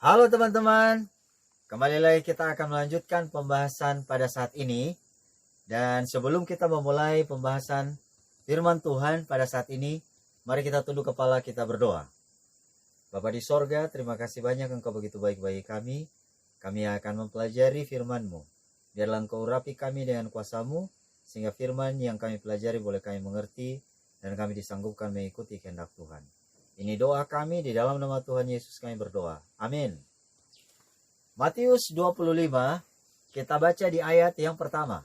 Halo teman-teman, kembali lagi kita akan melanjutkan pembahasan pada saat ini. Dan sebelum kita memulai pembahasan firman Tuhan pada saat ini, mari kita tunduk kepala, kita berdoa. Bapa di sorga, terima kasih banyak Engkau begitu baik bagi kami. Kami akan mempelajari firman-Mu. Biarlah Engkau urapi kami dengan kuasa-Mu, sehingga firman yang kami pelajari boleh kami mengerti, dan kami disanggupkan mengikuti kehendak Tuhan. Ini doa kami di dalam nama Tuhan Yesus kami berdoa. Amin. Matius 25, kita baca di ayat yang pertama.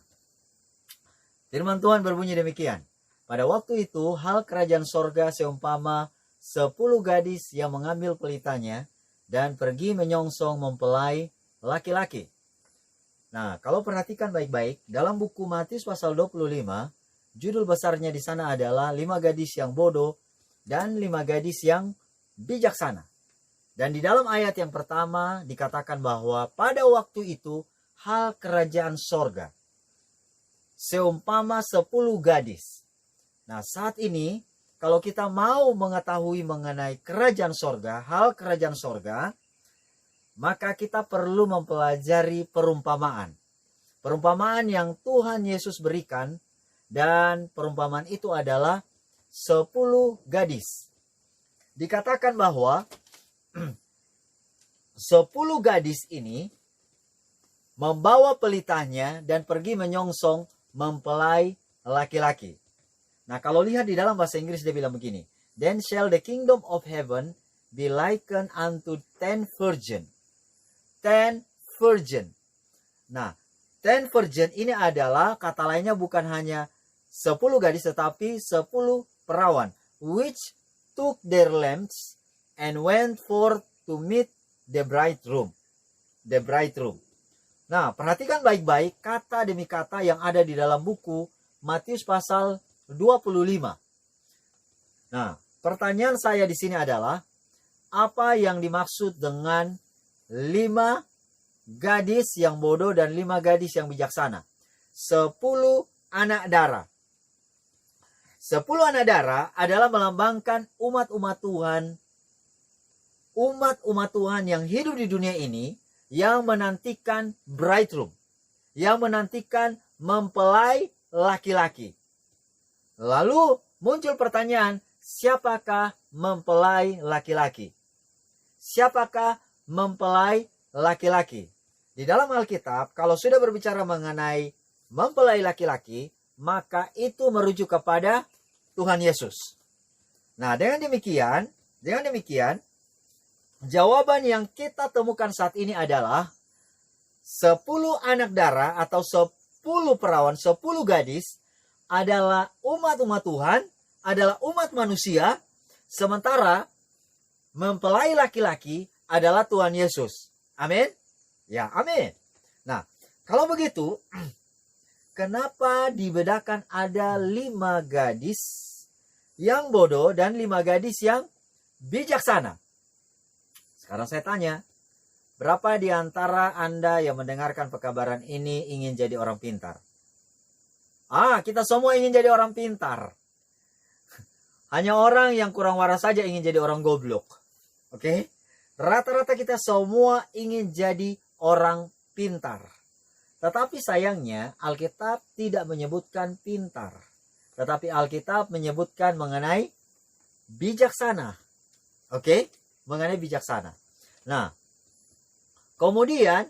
Firman Tuhan berbunyi demikian. Pada waktu itu, hal kerajaan sorga seumpama 10 gadis yang mengambil pelitanya dan pergi menyongsong mempelai laki-laki. Nah, kalau perhatikan baik-baik, dalam buku Matius pasal 25, judul besarnya di sana adalah 5 gadis yang bodoh dan 5 gadis yang bijaksana. Dan di dalam ayat yang pertama dikatakan bahwa pada waktu itu hal kerajaan sorga seumpama 10 gadis. Nah, saat ini kalau kita mau mengetahui mengenai kerajaan sorga, hal kerajaan sorga, maka kita perlu mempelajari perumpamaan. Perumpamaan yang Tuhan Yesus berikan, dan perumpamaan itu adalah 10 gadis. Dikatakan bahwa 10 gadis ini membawa pelitanya dan pergi menyongsong mempelai laki-laki. Nah, kalau lihat di dalam bahasa Inggris dia bilang begini, "Then shall the kingdom of heaven be likened unto 10 virgin." 10 virgin. Nah, 10 virgin ini adalah kata lainnya bukan hanya 10 gadis tetapi 10 perawan, which took their lamps and went forth to meet the bridegroom. The bridegroom. Nah, perhatikan baik-baik kata demi kata yang ada di dalam buku Matius pasal 25. Nah, pertanyaan saya di sini adalah, apa yang dimaksud dengan 5 gadis yang bodoh dan 5 gadis yang bijaksana? 10 anak darah. 10 anak darah adalah melambangkan umat-umat Tuhan yang hidup di dunia ini, yang menantikan bridegroom, yang menantikan mempelai laki-laki. Lalu muncul pertanyaan, siapakah mempelai laki-laki? Siapakah mempelai laki-laki? Di dalam Alkitab, kalau sudah berbicara mengenai mempelai laki-laki, maka itu merujuk kepada Tuhan Yesus. Nah, dengan demikian, jawaban yang kita temukan saat ini adalah 10 anak darah atau 10 perawan, 10 gadis adalah umat-umat Tuhan, adalah umat manusia, sementara mempelai laki-laki adalah Tuhan Yesus. Amin? Ya, amin. Nah, kalau begitu, kenapa dibedakan ada 5 gadis yang bodoh dan 5 gadis yang bijaksana? Sekarang saya tanya, berapa di antara Anda yang mendengarkan pekabaran ini ingin jadi orang pintar? Kita semua ingin jadi orang pintar. Hanya orang yang kurang waras saja ingin jadi orang goblok. Oke? Rata-rata kita semua ingin jadi orang pintar. Tetapi sayangnya Alkitab tidak menyebutkan pintar. Tetapi Alkitab menyebutkan mengenai bijaksana. Oke? Mengenai bijaksana. Nah, kemudian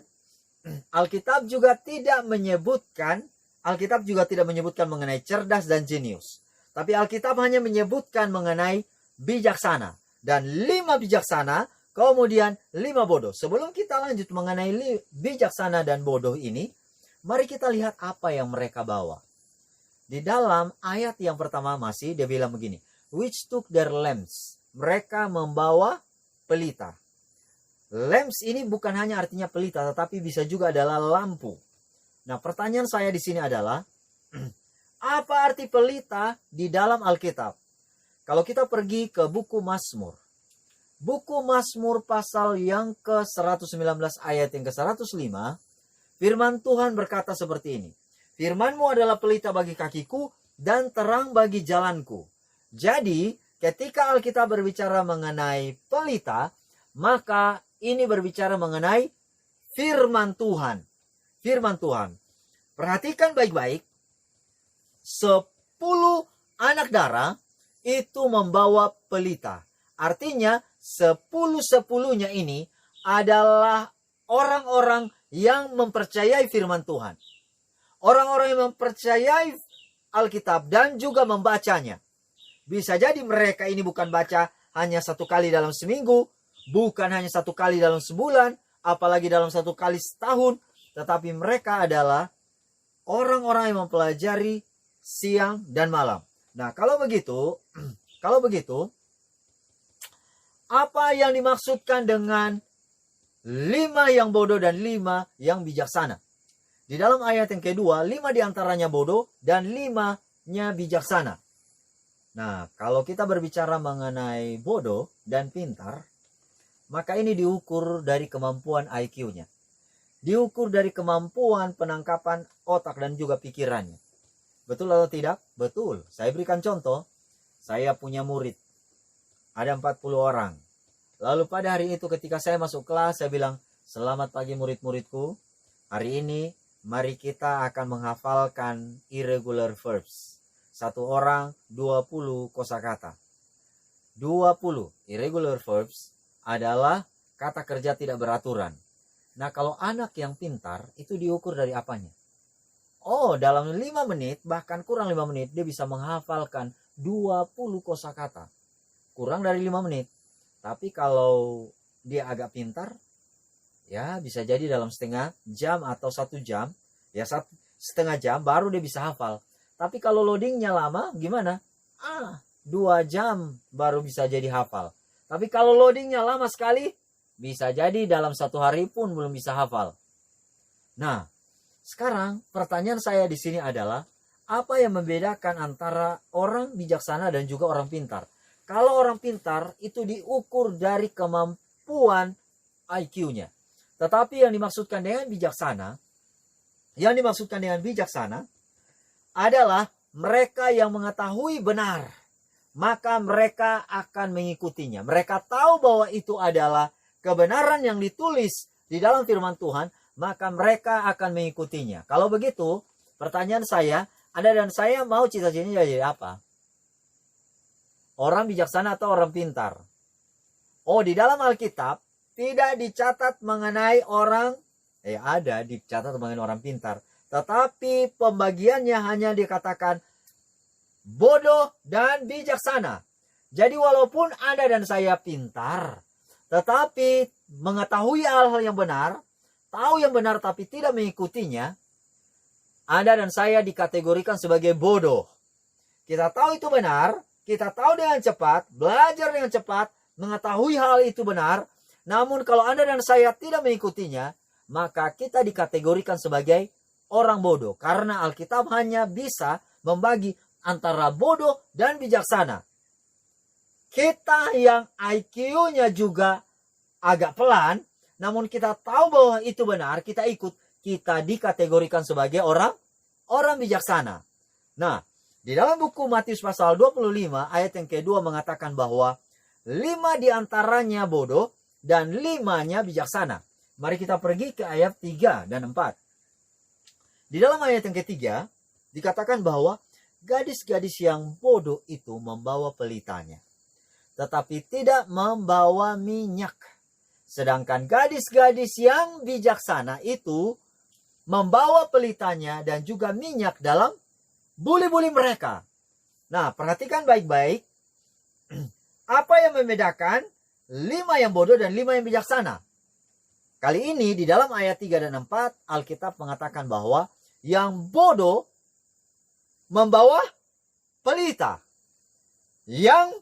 Alkitab juga tidak menyebutkan mengenai cerdas dan jenius. Tapi Alkitab hanya menyebutkan mengenai bijaksana. Dan 5 bijaksana, kemudian 5 bodoh. Sebelum kita lanjut mengenai bijaksana dan bodoh ini, mari kita lihat apa yang mereka bawa. Di dalam ayat yang pertama masih dia bilang begini, which took their lamps. Mereka membawa pelita. Lamps ini bukan hanya artinya pelita, tetapi bisa juga adalah lampu. Nah, pertanyaan saya di sini adalah, apa arti pelita di dalam Alkitab? Kalau kita pergi ke buku Mazmur. Buku Mazmur pasal yang ke-119 ayat yang ke-105, firman Tuhan berkata seperti ini. Firman-Mu adalah pelita bagi kakiku dan terang bagi jalanku. Jadi, ketika Alkitab berbicara mengenai pelita, maka ini berbicara mengenai firman Tuhan. Firman Tuhan. Perhatikan baik-baik. 10 anak darah itu membawa pelita. Artinya 10-10-nya ini adalah orang-orang yang mempercayai firman Tuhan. Orang-orang yang mempercayai Alkitab dan juga membacanya. Bisa jadi mereka ini bukan baca hanya 1 kali dalam seminggu, bukan hanya 1 kali dalam sebulan, apalagi dalam 1 kali setahun, tetapi mereka adalah orang-orang yang mempelajari siang dan malam. Nah, kalau begitu, apa yang dimaksudkan dengan 5 yang bodoh dan 5 yang bijaksana? Di dalam ayat yang kedua, 5 diantaranya bodoh dan 5-nya bijaksana. Nah, kalau kita berbicara mengenai bodoh dan pintar, maka ini diukur dari kemampuan IQ-nya. Diukur dari kemampuan penangkapan otak dan juga pikirannya. Betul atau tidak? Betul. Saya berikan contoh. Saya punya murid. Ada 40 orang. Lalu pada hari itu ketika saya masuk kelas, saya bilang, "Selamat pagi murid-muridku. Hari ini mari kita akan menghafalkan irregular verbs. 1 orang 20 kosakata." 20 irregular verbs adalah kata kerja tidak beraturan. Nah, kalau anak yang pintar itu diukur dari apanya? Oh, dalam 5 menit, bahkan kurang 5 menit, dia bisa menghafalkan 20 kosakata. Kurang dari 5 menit. Tapi kalau dia agak pintar, ya bisa jadi dalam setengah jam atau 1 jam, ya setengah jam baru dia bisa hafal. Tapi kalau loadingnya lama, gimana? 2 jam baru bisa jadi hafal. Tapi kalau loadingnya lama sekali, bisa jadi dalam 1 hari pun belum bisa hafal. Nah, sekarang pertanyaan saya di sini adalah, apa yang membedakan antara orang bijaksana dan juga orang pintar? Kalau orang pintar itu diukur dari kemampuan IQ-nya. Tetapi yang dimaksudkan dengan bijaksana adalah mereka yang mengetahui benar, maka mereka akan mengikutinya. Mereka tahu bahwa itu adalah kebenaran yang ditulis di dalam firman Tuhan, maka mereka akan mengikutinya. Kalau begitu, pertanyaan saya, Anda dan saya mau cita-citanya jadi apa? Orang bijaksana atau orang pintar? Oh, di dalam Alkitab tidak dicatat mengenai orang, ada dicatat mengenai orang pintar. Tetapi pembagiannya hanya dikatakan bodoh dan bijaksana. Jadi walaupun Anda dan saya pintar, tetapi mengetahui hal-hal yang benar, tahu yang benar tapi tidak mengikutinya, Anda dan saya dikategorikan sebagai bodoh. Kita tahu itu benar, kita tahu dengan cepat, belajar dengan cepat, mengetahui hal itu benar, namun kalau Anda dan saya tidak mengikutinya, maka kita dikategorikan sebagai orang bodoh. Karena Alkitab hanya bisa membagi antara bodoh dan bijaksana. Kita yang IQ-nya juga agak pelan, namun kita tahu bahwa itu benar, kita ikut, kita dikategorikan sebagai orang bijaksana. Nah, di dalam buku Matius pasal 25 ayat yang kedua mengatakan bahwa 5 diantaranya bodoh dan 5-nya bijaksana. Mari kita pergi ke ayat 3 dan 4. Di dalam ayat yang ketiga dikatakan bahwa gadis-gadis yang bodoh itu membawa pelitanya, tetapi tidak membawa minyak. Sedangkan gadis-gadis yang bijaksana itu membawa pelitanya dan juga minyak dalam buli-buli mereka. Nah, perhatikan baik-baik. Apa yang membedakan 5 yang bodoh dan 5 yang bijaksana? Kali ini di dalam ayat 3 dan 4, Alkitab mengatakan bahwa yang bodoh membawa pelita. Yang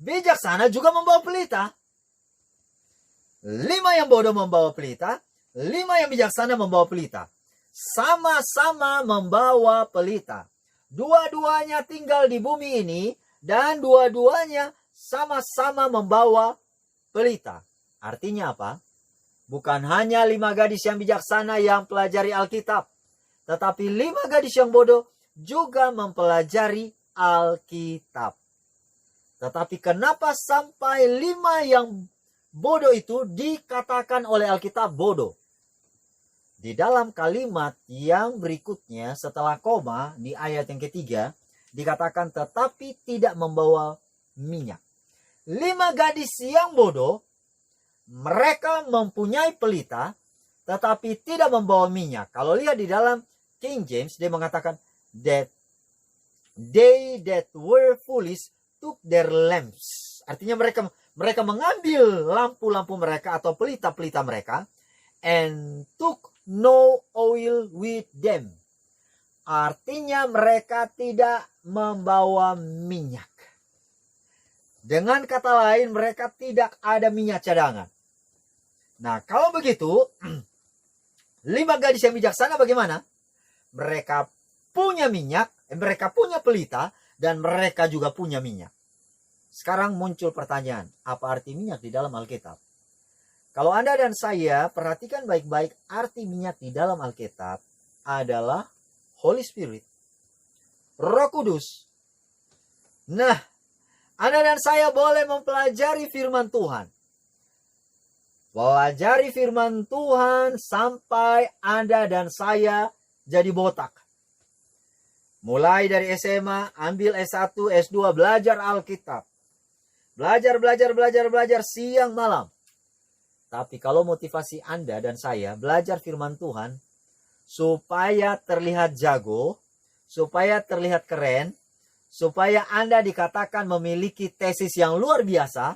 bijaksana juga membawa pelita. 5 yang bodoh membawa pelita, 5 yang bijaksana membawa pelita. Sama-sama membawa pelita. Dua-duanya tinggal di bumi ini dan dua-duanya sama-sama membawa pelita. Artinya apa? Bukan hanya 5 gadis yang bijaksana yang pelajari Alkitab, tetapi 5 gadis yang bodoh juga mempelajari Alkitab. Tetapi kenapa sampai 5 yang bodoh itu dikatakan oleh Alkitab bodoh. Di dalam kalimat yang berikutnya setelah koma di ayat yang ketiga dikatakan tetapi tidak membawa minyak. 5 gadis yang bodoh, mereka mempunyai pelita tetapi tidak membawa minyak. Kalau lihat di dalam King James dia mengatakan that they that were foolish took their lamps. Artinya mereka mengambil lampu-lampu mereka atau pelita-pelita mereka and took no oil with them. Artinya mereka tidak membawa minyak. Dengan kata lain mereka tidak ada minyak cadangan. Nah, kalau begitu 5 gadis yang bijaksana bagaimana? Mereka punya minyak, mereka punya pelita, dan mereka juga punya minyak. Sekarang muncul pertanyaan, apa arti minyak di dalam Alkitab? Kalau Anda dan saya perhatikan baik-baik, arti minyak di dalam Alkitab adalah Holy Spirit, Roh Kudus. Nah, Anda dan saya boleh mempelajari firman Tuhan. Pelajari firman Tuhan sampai Anda dan saya jadi botak. Mulai dari SMA, ambil S1, S2, belajar Alkitab. Belajar siang malam. Tapi kalau motivasi Anda dan saya belajar firman Tuhan supaya terlihat jago, supaya terlihat keren, supaya Anda dikatakan memiliki tesis yang luar biasa,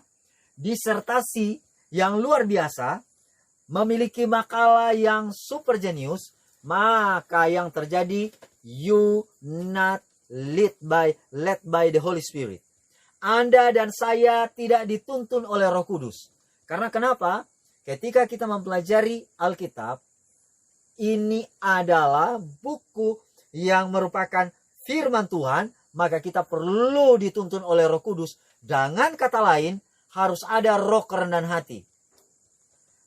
disertasi yang luar biasa, memiliki makalah yang super jenius, maka yang terjadi you not led by the Holy Spirit. Anda dan saya tidak dituntun oleh Roh Kudus. Karena kenapa? Ketika kita mempelajari Alkitab, ini adalah buku yang merupakan firman Tuhan, maka kita perlu dituntun oleh Roh Kudus. Dengan kata lain, harus ada roh kerendahan hati.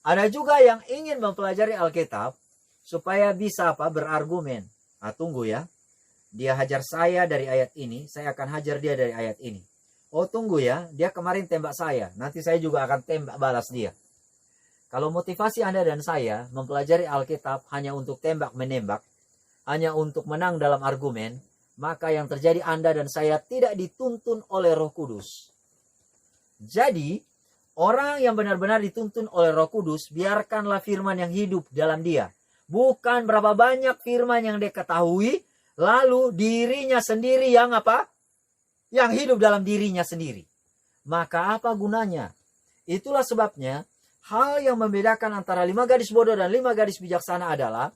Ada juga yang ingin mempelajari Alkitab supaya bisa berargumen. Nah, tunggu ya. Dia hajar saya dari ayat ini, saya akan hajar dia dari ayat ini. Oh, tunggu ya, dia kemarin tembak saya, nanti saya juga akan tembak balas dia. Kalau motivasi Anda dan saya mempelajari Alkitab hanya untuk tembak-menembak, hanya untuk menang dalam argumen, maka yang terjadi Anda dan saya tidak dituntun oleh Roh Kudus. Jadi, orang yang benar-benar dituntun oleh Roh Kudus, biarkanlah firman yang hidup dalam dia. Bukan berapa banyak firman yang dia ketahui, lalu dirinya sendiri yang yang hidup dalam dirinya sendiri. Maka apa gunanya? Itulah sebabnya hal yang membedakan antara 5 gadis bodoh dan 5 gadis bijaksana adalah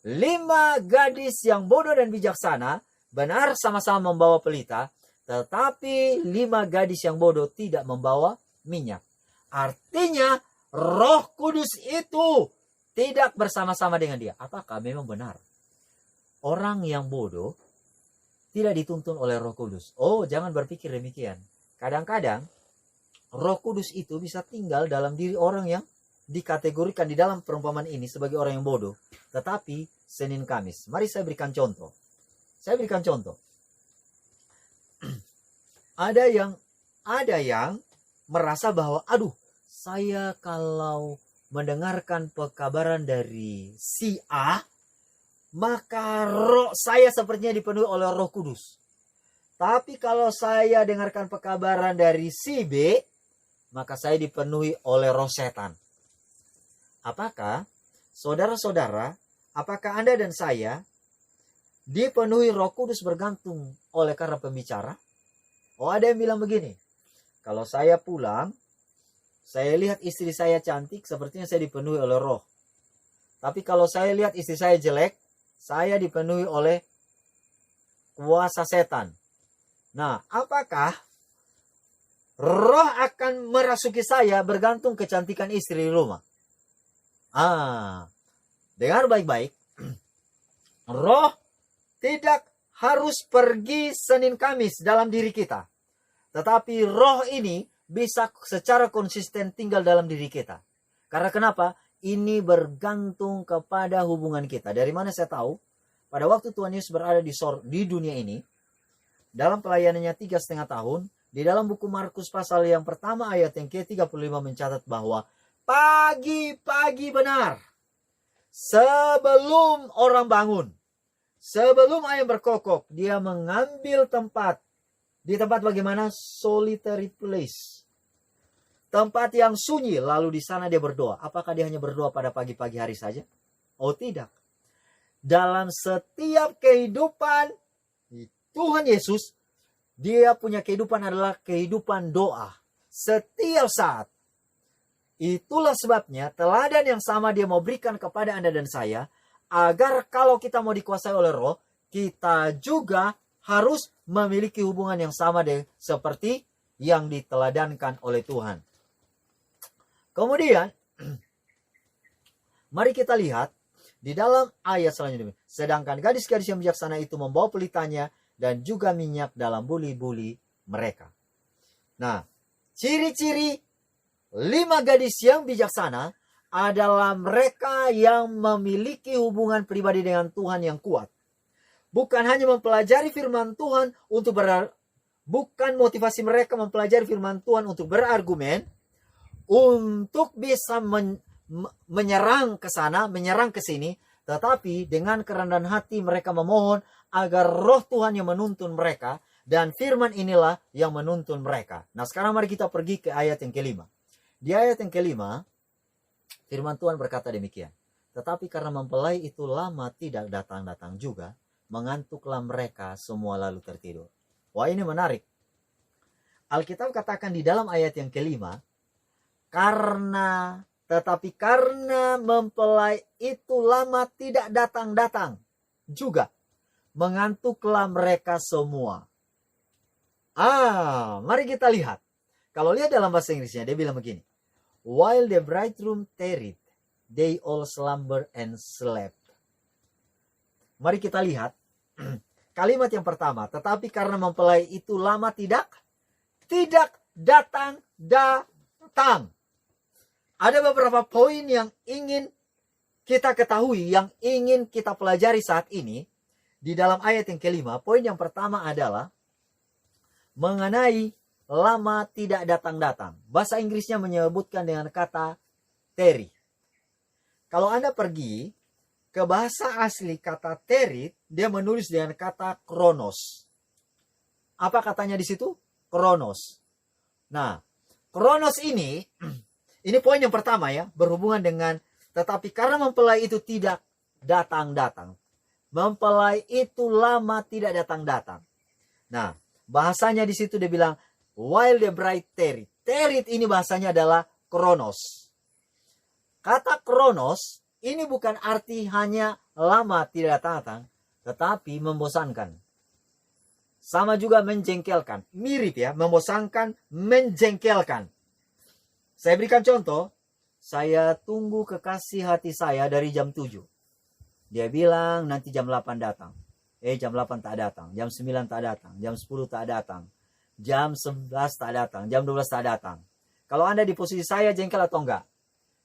5 gadis yang bodoh dan bijaksana benar sama-sama membawa pelita, tetapi 5 gadis yang bodoh tidak membawa minyak. Artinya Roh Kudus itu tidak bersama-sama dengan dia. Apakah memang benar orang yang bodoh tidak dituntun oleh Roh Kudus? Oh, jangan berpikir demikian. Kadang-kadang Roh Kudus itu bisa tinggal dalam diri orang yang dikategorikan di dalam perumpamaan ini sebagai orang yang bodoh. Tetapi Senin Kamis. Mari saya berikan contoh. Ada yang merasa bahwa, aduh, saya kalau mendengarkan pekabaran dari si A, maka roh saya sepertinya dipenuhi oleh Roh Kudus. Tapi kalau saya dengarkan pekabaran dari si B, maka saya dipenuhi oleh roh setan. Apakah saudara-saudara, apakah Anda dan saya dipenuhi Roh Kudus bergantung oleh karena pembicara? Oh, ada yang bilang begini, kalau saya pulang, saya lihat istri saya cantik, sepertinya saya dipenuhi oleh roh. Tapi kalau saya lihat istri saya jelek, saya dipenuhi oleh kuasa setan. Nah, apakah roh akan merasuki saya bergantung kecantikan istri di rumah? Dengar baik-baik. Roh tidak harus pergi Senin Kamis dalam diri kita. Tetapi roh ini bisa secara konsisten tinggal dalam diri kita. Karena kenapa? Ini bergantung kepada hubungan kita. Dari mana saya tahu? Pada waktu Tuhan Yesus berada di dunia ini, dalam pelayanannya 3,5 tahun, Di dalam buku Markus pasal yang pertama ayat yang ke-35 mencatat bahwa pagi-pagi benar, sebelum orang bangun, sebelum ayam berkokok, dia mengambil tempat. Di tempat bagaimana? Solitary place. Tempat yang sunyi, lalu di sana dia berdoa. Apakah dia hanya berdoa pada pagi-pagi hari saja? Oh tidak. Dalam setiap kehidupan Tuhan Yesus, dia punya kehidupan adalah kehidupan doa. Setiap saat. Itulah sebabnya teladan yang sama dia mau berikan kepada Anda dan saya, agar kalau kita mau dikuasai oleh Roh, kita juga harus memiliki hubungan yang sama seperti yang diteladankan oleh Tuhan. Kemudian, mari kita lihat di dalam ayat selanjutnya. Sedangkan gadis-gadis yang bijaksana itu membawa pelitanya dan juga minyak dalam buli-buli mereka. Nah, ciri-ciri 5 gadis yang bijaksana adalah mereka yang memiliki hubungan pribadi dengan Tuhan yang kuat. Bukan hanya mempelajari firman Tuhan bukan motivasi mereka mempelajari firman Tuhan untuk berargumen, untuk bisa menyerang ke sana, menyerang ke sini, tetapi dengan kerendahan hati mereka memohon agar Roh Tuhan yang menuntun mereka, dan firman inilah yang menuntun mereka. Nah, sekarang mari kita pergi ke ayat yang kelima. Di ayat yang kelima, firman Tuhan berkata demikian. Tetapi karena mempelai itu lama tidak datang-datang juga, mengantuklah mereka semua lalu tertidur. Wah, ini menarik. Alkitab katakan di dalam ayat yang kelima, tetapi karena mempelai itu lama tidak datang-datang juga, mengantuklah mereka semua. Mari kita lihat. Kalau lihat dalam bahasa Inggrisnya, dia bilang begini. While the bridegroom tarried, they all slumber and slept. Mari kita lihat. Kalimat yang pertama, tetapi karena mempelai itu lama tidak datang. Ada beberapa poin yang ingin kita ketahui, yang ingin kita pelajari saat ini. Di dalam ayat yang kelima, poin yang pertama adalah mengenai lama tidak datang-datang. Bahasa Inggrisnya menyebutkan dengan kata tarry. Kalau Anda pergi ke bahasa asli kata tarry, dia menulis dengan kata kronos. Apa katanya di situ? Kronos. Nah, kronos ini poin yang pertama ya, berhubungan dengan tetapi karena mempelai itu tidak datang-datang. Mempelai itu lama tidak datang-datang. Nah, bahasanya di situ dia bilang while the bride tarried. Tarried ini bahasanya adalah kronos. Kata kronos ini bukan arti hanya lama tidak datang, tetapi membosankan. Sama juga menjengkelkan. Mirip ya, membosankan, menjengkelkan. Saya berikan contoh, saya tunggu kekasih hati saya dari jam 7. Dia bilang nanti jam 8 datang. Jam 8 tak datang, jam 9 tak datang, jam 10 tak datang, jam 11 tak datang, jam 12 tak datang. Kalau Anda di posisi saya, jengkel atau enggak?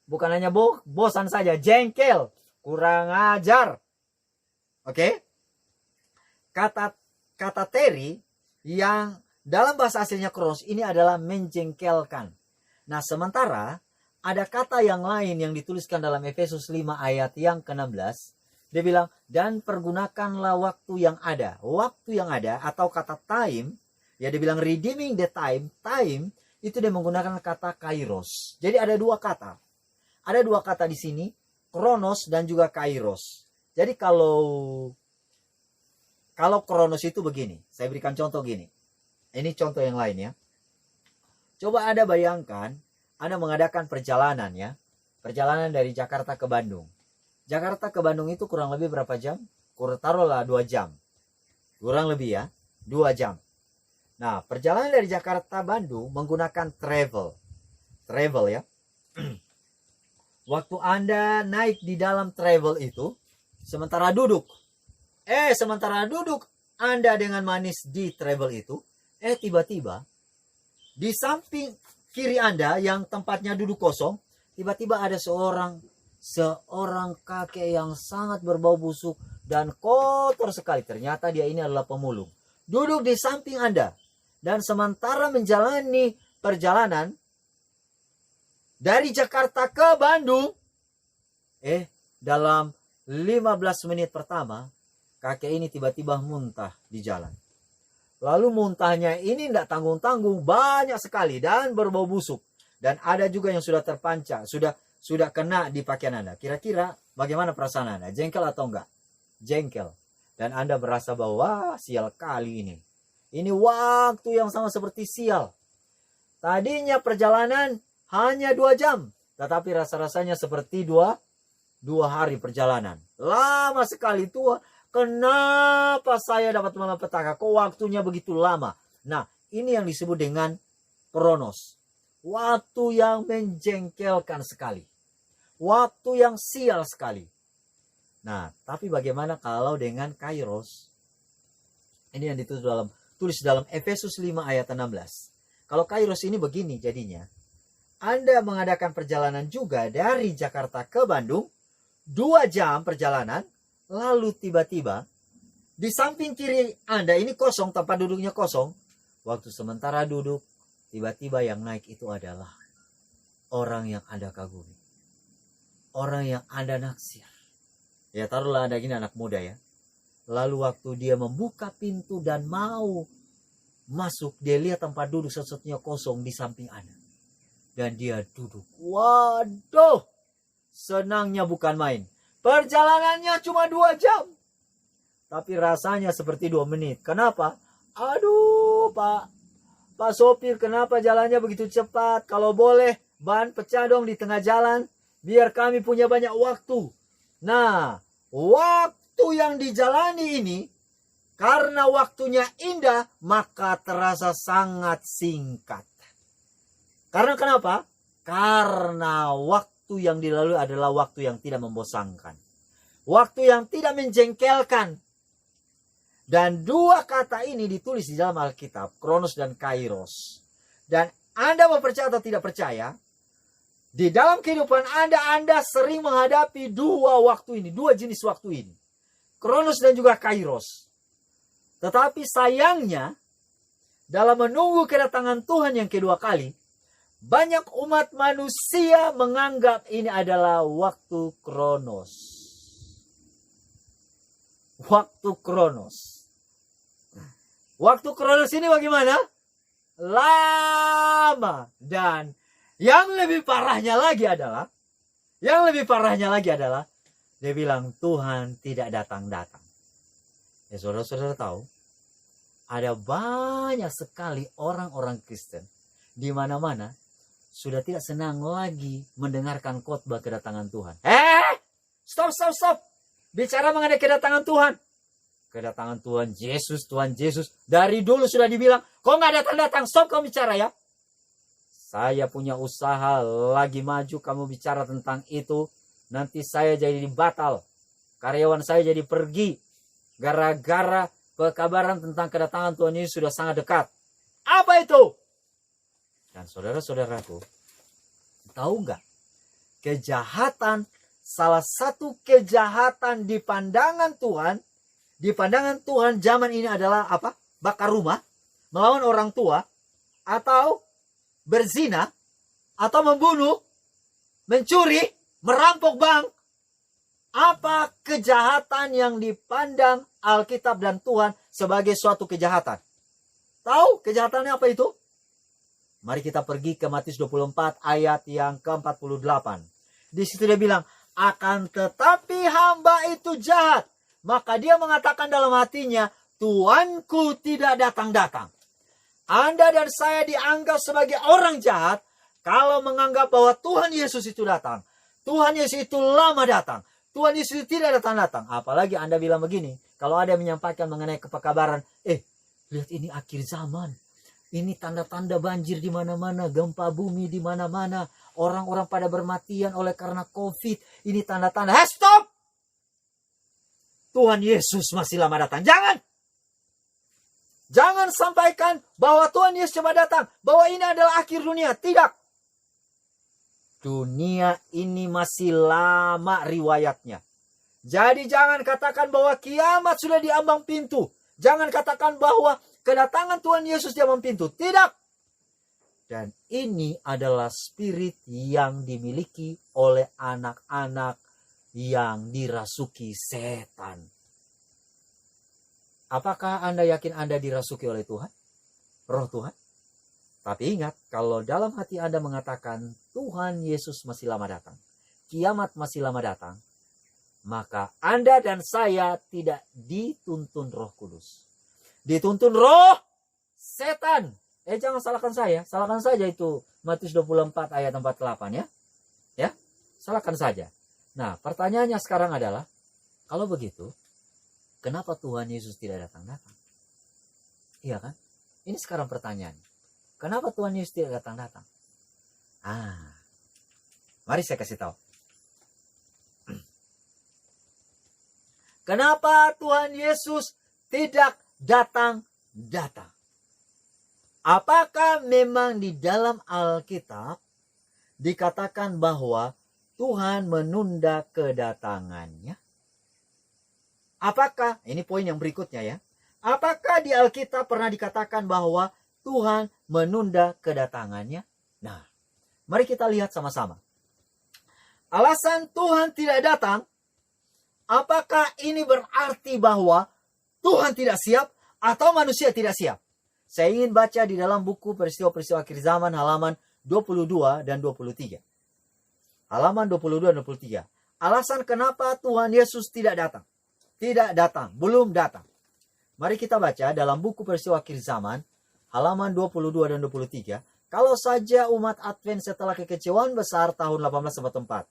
Bukan hanya bosan saja, jengkel, kurang ajar. Oke? Kata tarry yang dalam bahasa aslinya kronos ini adalah menjengkelkan. Nah, sementara ada kata yang lain yang dituliskan dalam Efesus 5 ayat yang ke-16. Dia bilang, dan pergunakanlah waktu yang ada. Waktu yang ada atau kata time, ya dia bilang redeeming the time. Time itu dia menggunakan kata kairos. Jadi ada dua kata. Ada dua kata di sini, kronos dan juga kairos. Jadi kalau kronos itu begini. Saya berikan contoh gini. Ini contoh yang lain ya. Coba Anda bayangkan, Anda mengadakan perjalanan ya. Perjalanan dari Jakarta ke Bandung. Jakarta ke Bandung itu kurang lebih berapa jam? Taruhlah 2 jam. Kurang lebih ya, 2 jam. Nah, perjalanan dari Jakarta Bandung menggunakan travel. Travel ya. Waktu Anda naik di dalam travel itu, sementara duduk Anda dengan manis di travel itu, tiba-tiba di samping kiri Anda yang tempatnya duduk kosong, tiba-tiba ada seorang kakek yang sangat berbau busuk dan kotor sekali. Ternyata dia ini adalah pemulung. Duduk di samping Anda. Dan sementara menjalani perjalanan dari Jakarta ke Bandung, dalam 15 menit pertama, kakek ini tiba-tiba muntah di jalan. Lalu muntahnya ini tidak tanggung-tanggung, banyak sekali dan berbau busuk. Dan ada juga yang sudah terpancar, sudah kena di pakaian Anda. Kira-kira bagaimana perasaan Anda? Jengkel atau enggak? Jengkel. Dan Anda berasa bahwa, wah, sial kali ini. Ini waktu yang sama seperti sial. Tadinya perjalanan hanya 2 jam. Tetapi rasa-rasanya seperti dua hari perjalanan. Lama sekali tua. Kenapa saya dapat malapetaka? Kok waktunya begitu lama? Nah, ini yang disebut dengan kronos. Waktu yang menjengkelkan sekali. Waktu yang sial sekali. Nah, tapi bagaimana kalau dengan kairos? Ini yang tulis dalam Efesus 5 ayat 16. Kalau kairos ini begini jadinya. Anda mengadakan perjalanan juga dari Jakarta ke Bandung. 2 jam perjalanan. Lalu tiba-tiba di samping kiri Anda ini kosong, tempat duduknya kosong. Waktu sementara duduk, tiba-tiba yang naik itu adalah orang yang Anda kagumi. Orang yang Anda naksir. Ya taruhlah Anda gini anak muda ya. Lalu waktu dia membuka pintu dan mau masuk, dia lihat tempat duduk satu-satunya kosong di samping Anda. Dan dia duduk. Waduh, senangnya bukan main. Perjalanannya cuma 2 jam. Tapi rasanya seperti 2 menit. Kenapa? Aduh, Pak sopir, kenapa jalannya begitu cepat? Kalau boleh, ban pecah dong di tengah jalan. Biar kami punya banyak waktu. Nah, waktu yang dijalani ini, karena waktunya indah, maka terasa sangat singkat. Karena kenapa? Karena waktu yang dilalui adalah waktu yang tidak membosankan. Waktu yang tidak menjengkelkan. Dan 2 kata ini ditulis di dalam Alkitab, kronos dan kairos. Dan Anda mau percaya atau tidak percaya, di dalam kehidupan Anda sering menghadapi 2 waktu ini, 2 jenis waktu ini. Kronos dan juga kairos. Tetapi sayangnya, dalam menunggu kedatangan Tuhan yang kedua kali, banyak umat manusia menganggap ini adalah waktu kronos. Waktu kronos. Waktu kronos ini bagaimana? Lama. Dan yang lebih parahnya lagi adalah, dia bilang Tuhan tidak datang-datang. Ya saudara-saudara tahu, ada banyak sekali orang-orang Kristen di mana-mana sudah tidak senang lagi mendengarkan khotbah kedatangan Tuhan. Stop. Bicara mengenai kedatangan Tuhan. Kedatangan Tuhan Yesus. Dari dulu sudah dibilang, kok nggak datang-datang? Stop kamu bicara ya. Saya punya usaha lagi maju, kamu bicara tentang itu. Nanti saya jadi batal. Karyawan saya jadi pergi. Gara-gara pekabaran tentang kedatangan Tuhan Yesus sudah sangat dekat. Apa itu? Dan saudara-saudaraku, tahu nggak? Kejahatan, salah satu kejahatan di pandangan Tuhan zaman ini adalah apa? Bakar rumah, melawan orang tua, atau berzina, atau membunuh, mencuri, merampok bank. Apa kejahatan yang dipandang Alkitab dan Tuhan sebagai suatu kejahatan? Tahu kejahatannya apa itu? Mari kita pergi ke Matius 24 ayat yang ke-48. Di situ dia bilang, akan tetapi hamba itu jahat. Maka dia mengatakan dalam hatinya, Tuanku tidak datang-datang. Anda dan saya dianggap sebagai orang jahat kalau menganggap bahwa Tuhan Yesus itu datang. Tuhan Yesus itu lama datang. Tuhan Yesus itu tidak datang-datang. Apalagi Anda bilang begini, kalau ada yang menyampaikan mengenai kepakabaran, lihat ini akhir zaman. Ini tanda-tanda banjir di mana-mana, gempa bumi di mana-mana, orang-orang pada bermatian oleh karena COVID. Ini tanda-tanda. Stop! Tuhan Yesus masih lama datang. Jangan sampaikan bahwa Tuhan Yesus coba datang, bahwa ini adalah akhir dunia. Tidak. Dunia ini masih lama riwayatnya. Jadi jangan katakan bahwa kiamat sudah di ambang pintu. Jangan katakan bahwa kedatangan Tuhan Yesus dia pintu. Tidak. Dan ini adalah spirit yang dimiliki oleh anak-anak yang dirasuki setan. Apakah Anda yakin Anda dirasuki oleh Tuhan? Roh Tuhan? Tapi ingat, kalau dalam hati Anda mengatakan Tuhan Yesus masih lama datang, kiamat masih lama datang, maka Anda dan saya tidak dituntun Roh Kudus. Dituntun roh setan. Jangan salahkan saya. Salahkan saja itu Matius 24 ayat 48 ya. Ya, salahkan saja. Nah, pertanyaannya sekarang adalah, kalau begitu, kenapa Tuhan Yesus tidak datang-datang? Iya kan? Ini sekarang pertanyaan. Kenapa Tuhan Yesus tidak datang-datang? Mari saya kasih tahu. Kenapa Tuhan Yesus tidak datang-datang? Apakah memang di dalam Alkitab dikatakan bahwa Tuhan menunda kedatangannya? Apakah, ini poin yang berikutnya ya. Apakah di Alkitab pernah dikatakan bahwa Tuhan menunda kedatangannya? Nah, mari kita lihat sama-sama. Alasan Tuhan tidak datang, apakah ini berarti bahwa Tuhan tidak siap atau manusia tidak siap? Saya ingin baca di dalam buku Peristiwa-peristiwa Akhir Zaman halaman 22 dan 23. Halaman 22 dan 23. Alasan kenapa Tuhan Yesus tidak datang. Tidak datang, belum datang. Mari kita baca dalam buku Peristiwa Akhir Zaman halaman 22 dan 23. Kalau saja umat Advent setelah kekecewaan besar tahun 1844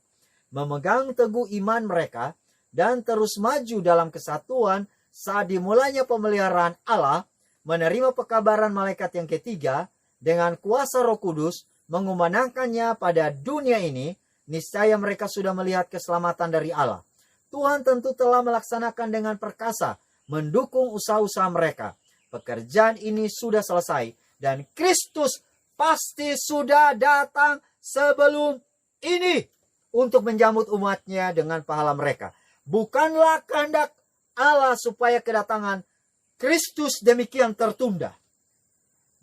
memegang teguh iman mereka dan terus maju dalam kesatuan saat dimulainya pemeliharaan Allah, menerima pekabaran malaikat yang ketiga dengan kuasa Roh Kudus mengumandangkannya pada dunia ini, niscaya mereka sudah melihat keselamatan dari Allah. Tuhan tentu telah melaksanakan dengan perkasa mendukung usaha-usaha mereka. Pekerjaan ini sudah selesai dan Kristus pasti sudah datang sebelum ini untuk menjemput umatnya dengan pahala mereka. Bukanlah kehendak Allah supaya kedatangan Kristus demikian tertunda.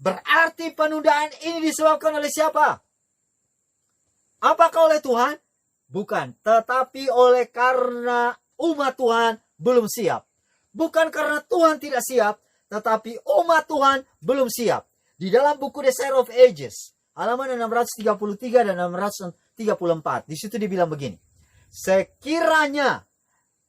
Berarti penundaan ini disebabkan oleh siapa? Apakah oleh Tuhan? Bukan, tetapi oleh karena umat Tuhan belum siap. Bukan karena Tuhan tidak siap, tetapi umat Tuhan belum siap. Di dalam buku The Desire of Ages, halaman 633 dan 634, di situ dibilang begini. Sekiranya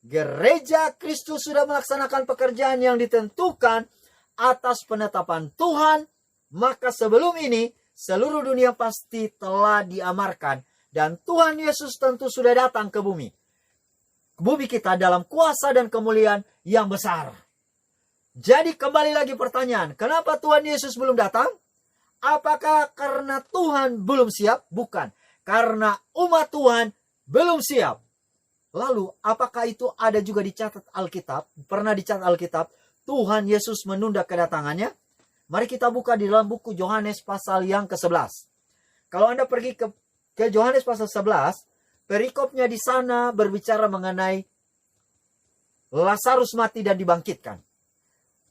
Gereja Kristus sudah melaksanakan pekerjaan yang ditentukan atas penetapan Tuhan, maka sebelum ini seluruh dunia pasti telah diamarkan dan Tuhan Yesus tentu sudah datang ke bumi. Bumi kita dalam kuasa dan kemuliaan yang besar. Jadi kembali lagi pertanyaan, kenapa Tuhan Yesus belum datang? Apakah karena Tuhan belum siap? Bukan, karena umat Tuhan belum siap. Lalu, apakah itu ada juga dicatat Alkitab? Pernah dicatat Alkitab, Tuhan Yesus menunda kedatangannya? Mari kita buka di dalam buku Yohanes pasal yang ke-11. Kalau Anda pergi ke Yohanes pasal 11, perikopnya di sana berbicara mengenai Lazarus mati dan dibangkitkan.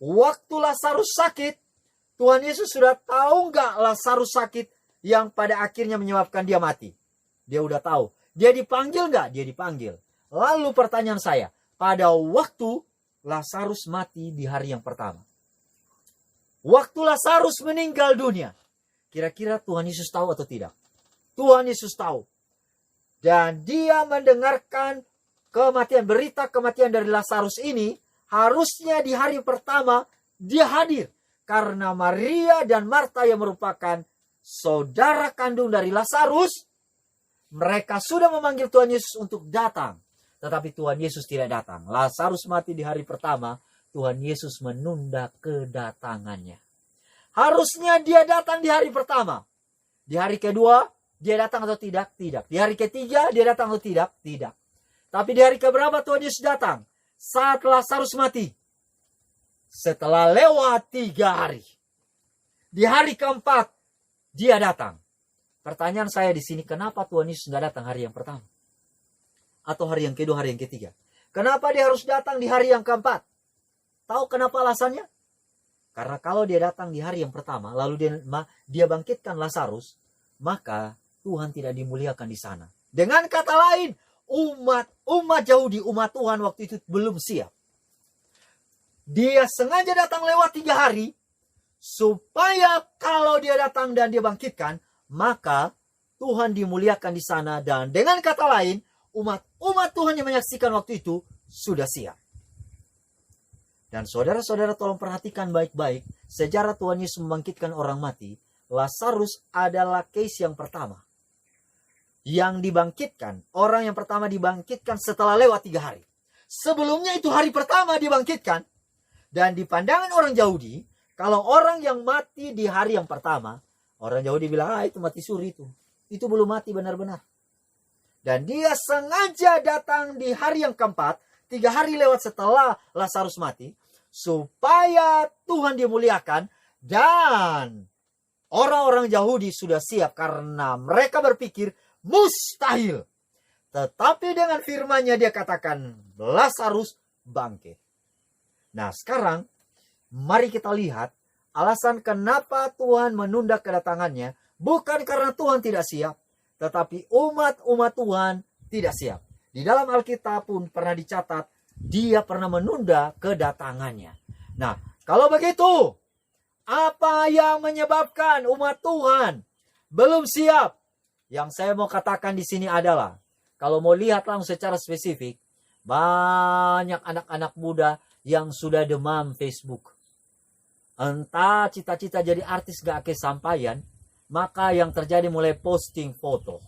Waktu Lazarus sakit, Tuhan Yesus sudah tahu nggak Lazarus sakit yang pada akhirnya menyebabkan dia mati? Dia udah tahu. Dia dipanggil nggak? Dia dipanggil. Lalu pertanyaan saya, pada waktu Lazarus mati di hari yang pertama, waktu Lazarus meninggal dunia, kira-kira Tuhan Yesus tahu atau tidak? Tuhan Yesus tahu. Dan dia mendengarkan kematian, berita kematian dari Lazarus ini, harusnya di hari pertama dia hadir. Karena Maria dan Marta yang merupakan saudara kandung dari Lazarus, mereka sudah memanggil Tuhan Yesus untuk datang. Tetapi Tuhan Yesus tidak datang. Lazarus mati di hari pertama, Tuhan Yesus menunda kedatangannya. Harusnya dia datang di hari pertama. Di hari kedua, dia datang atau tidak? Tidak. Di hari ketiga, dia datang atau tidak? Tidak. Tapi di hari keberapa Tuhan Yesus datang? Saat Lazarus mati. Setelah lewat 3 hari. Di hari keempat, dia datang. Pertanyaan saya di sini, kenapa Tuhan Yesus tidak datang hari yang pertama? Atau hari yang kedua, hari yang ketiga? Kenapa dia harus datang di hari yang keempat? Tahu kenapa alasannya? Karena kalau dia datang di hari yang pertama, lalu dia bangkitkan Lazarus, maka Tuhan tidak dimuliakan di sana. Dengan kata lain, umat Yahudi, umat Tuhan waktu itu belum siap. Dia sengaja datang lewat 3 hari, supaya kalau dia datang dan dia bangkitkan, maka Tuhan dimuliakan di sana. Dan dengan kata lain, umat Tuhan yang menyaksikan waktu itu sudah siap. Dan saudara-saudara tolong perhatikan baik-baik, sejarah Tuhan Yesus membangkitkan orang mati, Lazarus adalah case yang pertama. Yang dibangkitkan, orang yang pertama dibangkitkan setelah lewat 3 hari. Sebelumnya itu hari pertama dibangkitkan. Dan di pandangan orang Yahudi, kalau orang yang mati di hari yang pertama, orang Yahudi bilang, itu mati suri itu. Itu belum mati benar-benar. Dan dia sengaja datang di hari yang keempat, 3 hari lewat setelah Lazarus mati, supaya Tuhan dimuliakan. Dan orang-orang Yahudi sudah siap karena mereka berpikir mustahil. Tetapi dengan firman-Nya dia katakan Lazarus bangkit. Nah sekarang mari kita lihat alasan kenapa Tuhan menunda kedatangannya. Bukan karena Tuhan tidak siap, tetapi umat Tuhan tidak siap. Di dalam Alkitab pun pernah dicatat dia pernah menunda kedatangannya. Nah, kalau begitu, apa yang menyebabkan umat Tuhan belum siap? Yang saya mau katakan di sini adalah, kalau mau lihat langsung secara spesifik, banyak anak-anak muda yang sudah demam Facebook. Entah cita-cita jadi artis gak kesampaian, maka yang terjadi mulai posting foto.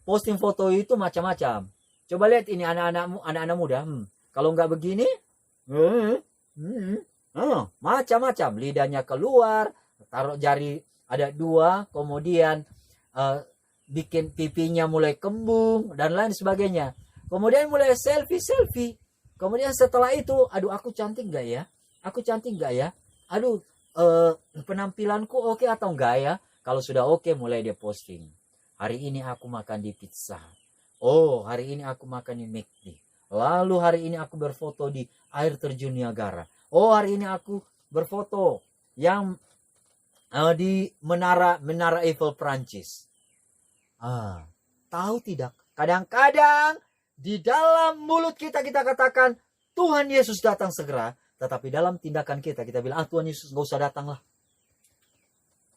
Posting foto itu macam-macam. Coba lihat ini anak-anak muda. Kalau nggak begini, macam-macam. Lidahnya keluar, taruh jari ada 2, kemudian bikin pipinya mulai kembung, dan lain sebagainya. Kemudian mulai selfie. Kemudian setelah itu, aduh aku cantik nggak ya? Aku cantik nggak ya? Aduh, penampilanku oke atau enggak ya? Kalau sudah oke, mulai dia posting. Hari ini aku makan di Pizza. Oh, hari ini aku makan di McD. Lalu hari ini aku berfoto di air terjun Niagara. Oh, hari ini aku berfoto yang di menara Eiffel Prancis. Tahu tidak? Kadang-kadang di dalam mulut kita katakan Tuhan Yesus datang segera, tetapi dalam tindakan kita bilang, Tuhan Yesus gak usah datang lah.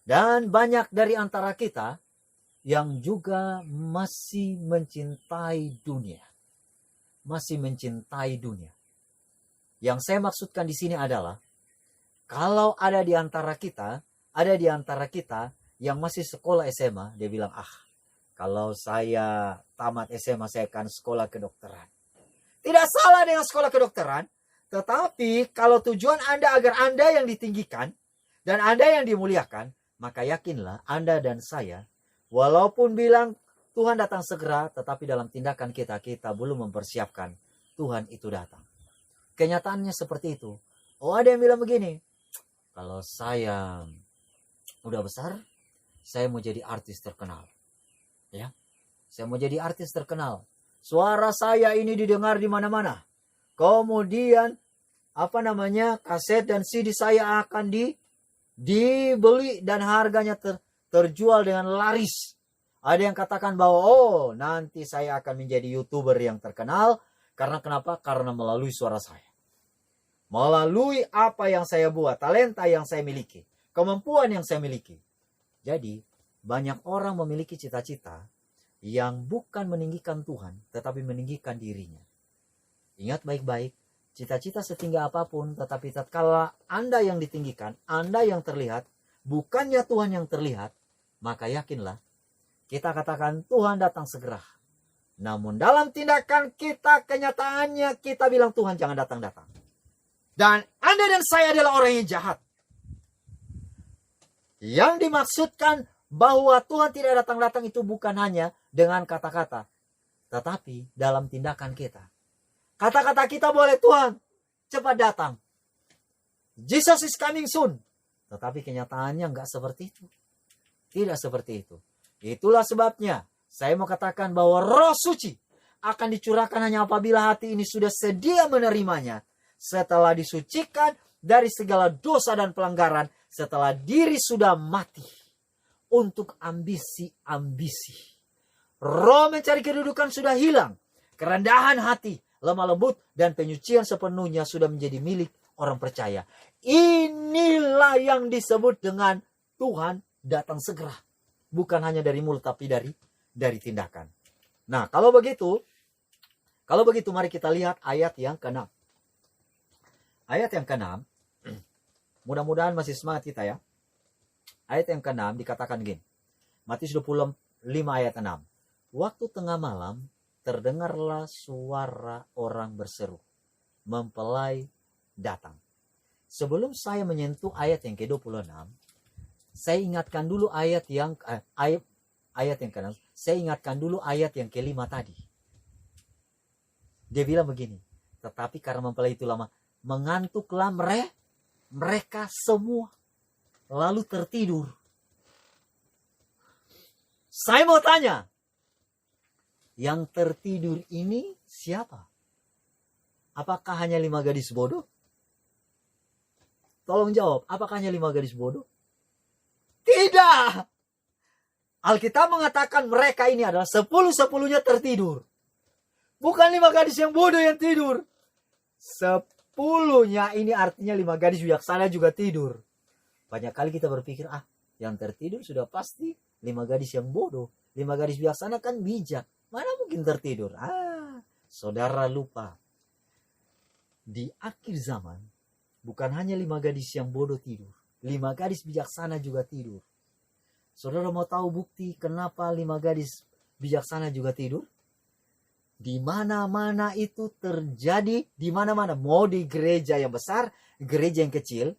Dan banyak dari antara kita yang juga masih mencintai dunia. Masih mencintai dunia. Yang saya maksudkan di sini adalah, kalau ada di antara kita yang masih sekolah SMA, dia bilang, kalau saya tamat SMA, saya akan sekolah kedokteran. Tidak salah dengan sekolah kedokteran, tetapi kalau tujuan Anda agar Anda yang ditinggikan, dan Anda yang dimuliakan, maka yakinlah Anda dan saya, walaupun bilang Tuhan datang segera, tetapi dalam tindakan kita belum mempersiapkan Tuhan itu datang. Kenyataannya seperti itu. Oh, ada yang bilang begini, kalau saya udah besar, saya mau jadi artis terkenal. Ya, saya mau jadi artis terkenal. Suara saya ini didengar di mana-mana. Kemudian, kaset dan CD saya akan dibeli dan harganya terjual dengan laris. Ada yang katakan bahwa nanti saya akan menjadi YouTuber yang terkenal. Karena kenapa? Karena melalui suara saya. Melalui apa yang saya buat, talenta yang saya miliki, kemampuan yang saya miliki. Jadi, banyak orang memiliki cita-cita yang bukan meninggikan Tuhan, tetapi meninggikan dirinya. Ingat baik-baik, cita-cita setinggi apapun, tetapi tatkala Anda yang ditinggikan, Anda yang terlihat, bukannya Tuhan yang terlihat, maka yakinlah, kita katakan Tuhan datang segera. Namun dalam tindakan kita, kenyataannya kita bilang Tuhan jangan datang-datang. Dan Anda dan saya adalah orang yang jahat. Yang dimaksudkan bahwa Tuhan tidak datang-datang itu bukan hanya dengan kata-kata, tetapi dalam tindakan kita. Kata-kata kita boleh, Tuhan cepat datang, Jesus is coming soon. Tetapi kenyataannya enggak seperti itu. Tidak seperti itu. Itulah sebabnya saya mau katakan bahwa Roh Suci akan dicurahkan hanya apabila hati ini sudah sedia menerimanya. Setelah disucikan, dari segala dosa dan pelanggaran setelah diri sudah mati untuk ambisi-ambisi. Roh mencari kedudukan sudah hilang. Kerendahan hati, lemah lembut, dan penyucian sepenuhnya sudah menjadi milik orang percaya. Inilah yang disebut dengan Tuhan datang segera. Bukan hanya dari mulut tapi dari tindakan. Nah, kalau begitu mari kita lihat ayat yang ke-6. Ayat yang ke-6, mudah-mudahan masih semangat kita ya. Ayat yang ke-6 dikatakan gini. Matius 25 ayat 6. Waktu tengah malam terdengarlah suara orang berseru, mempelai datang. Sebelum saya menyentuh ayat yang ke-26, saya ingatkan dulu ayat yang ke-6. Saya ingatkan dulu ayat yang ke-5 tadi. Dia bilang begini, tetapi karena mempelai itu lama, mengantuklah mereka semua, lalu tertidur. Saya mau tanya, yang tertidur ini siapa? Apakah hanya 5 gadis bodoh? Tolong jawab, apakah hanya 5 gadis bodoh? Tidak. Alkitab mengatakan mereka ini adalah 10-10-nya tertidur. Bukan 5 gadis yang bodoh yang tidur. 10-nya ini artinya 5 gadis bijaksana juga tidur. Banyak kali kita berpikir, yang tertidur sudah pasti 5 gadis yang bodoh. 5 gadis bijaksana kan bijak. Mana mungkin tertidur? Saudara lupa. Di akhir zaman, bukan hanya 5 gadis yang bodoh tidur. 5 gadis bijaksana juga tidur. Saudara mau tahu bukti kenapa 5 gadis bijaksana juga tidur? Di mana-mana itu terjadi, di mana-mana. Mau di gereja yang besar, gereja yang kecil,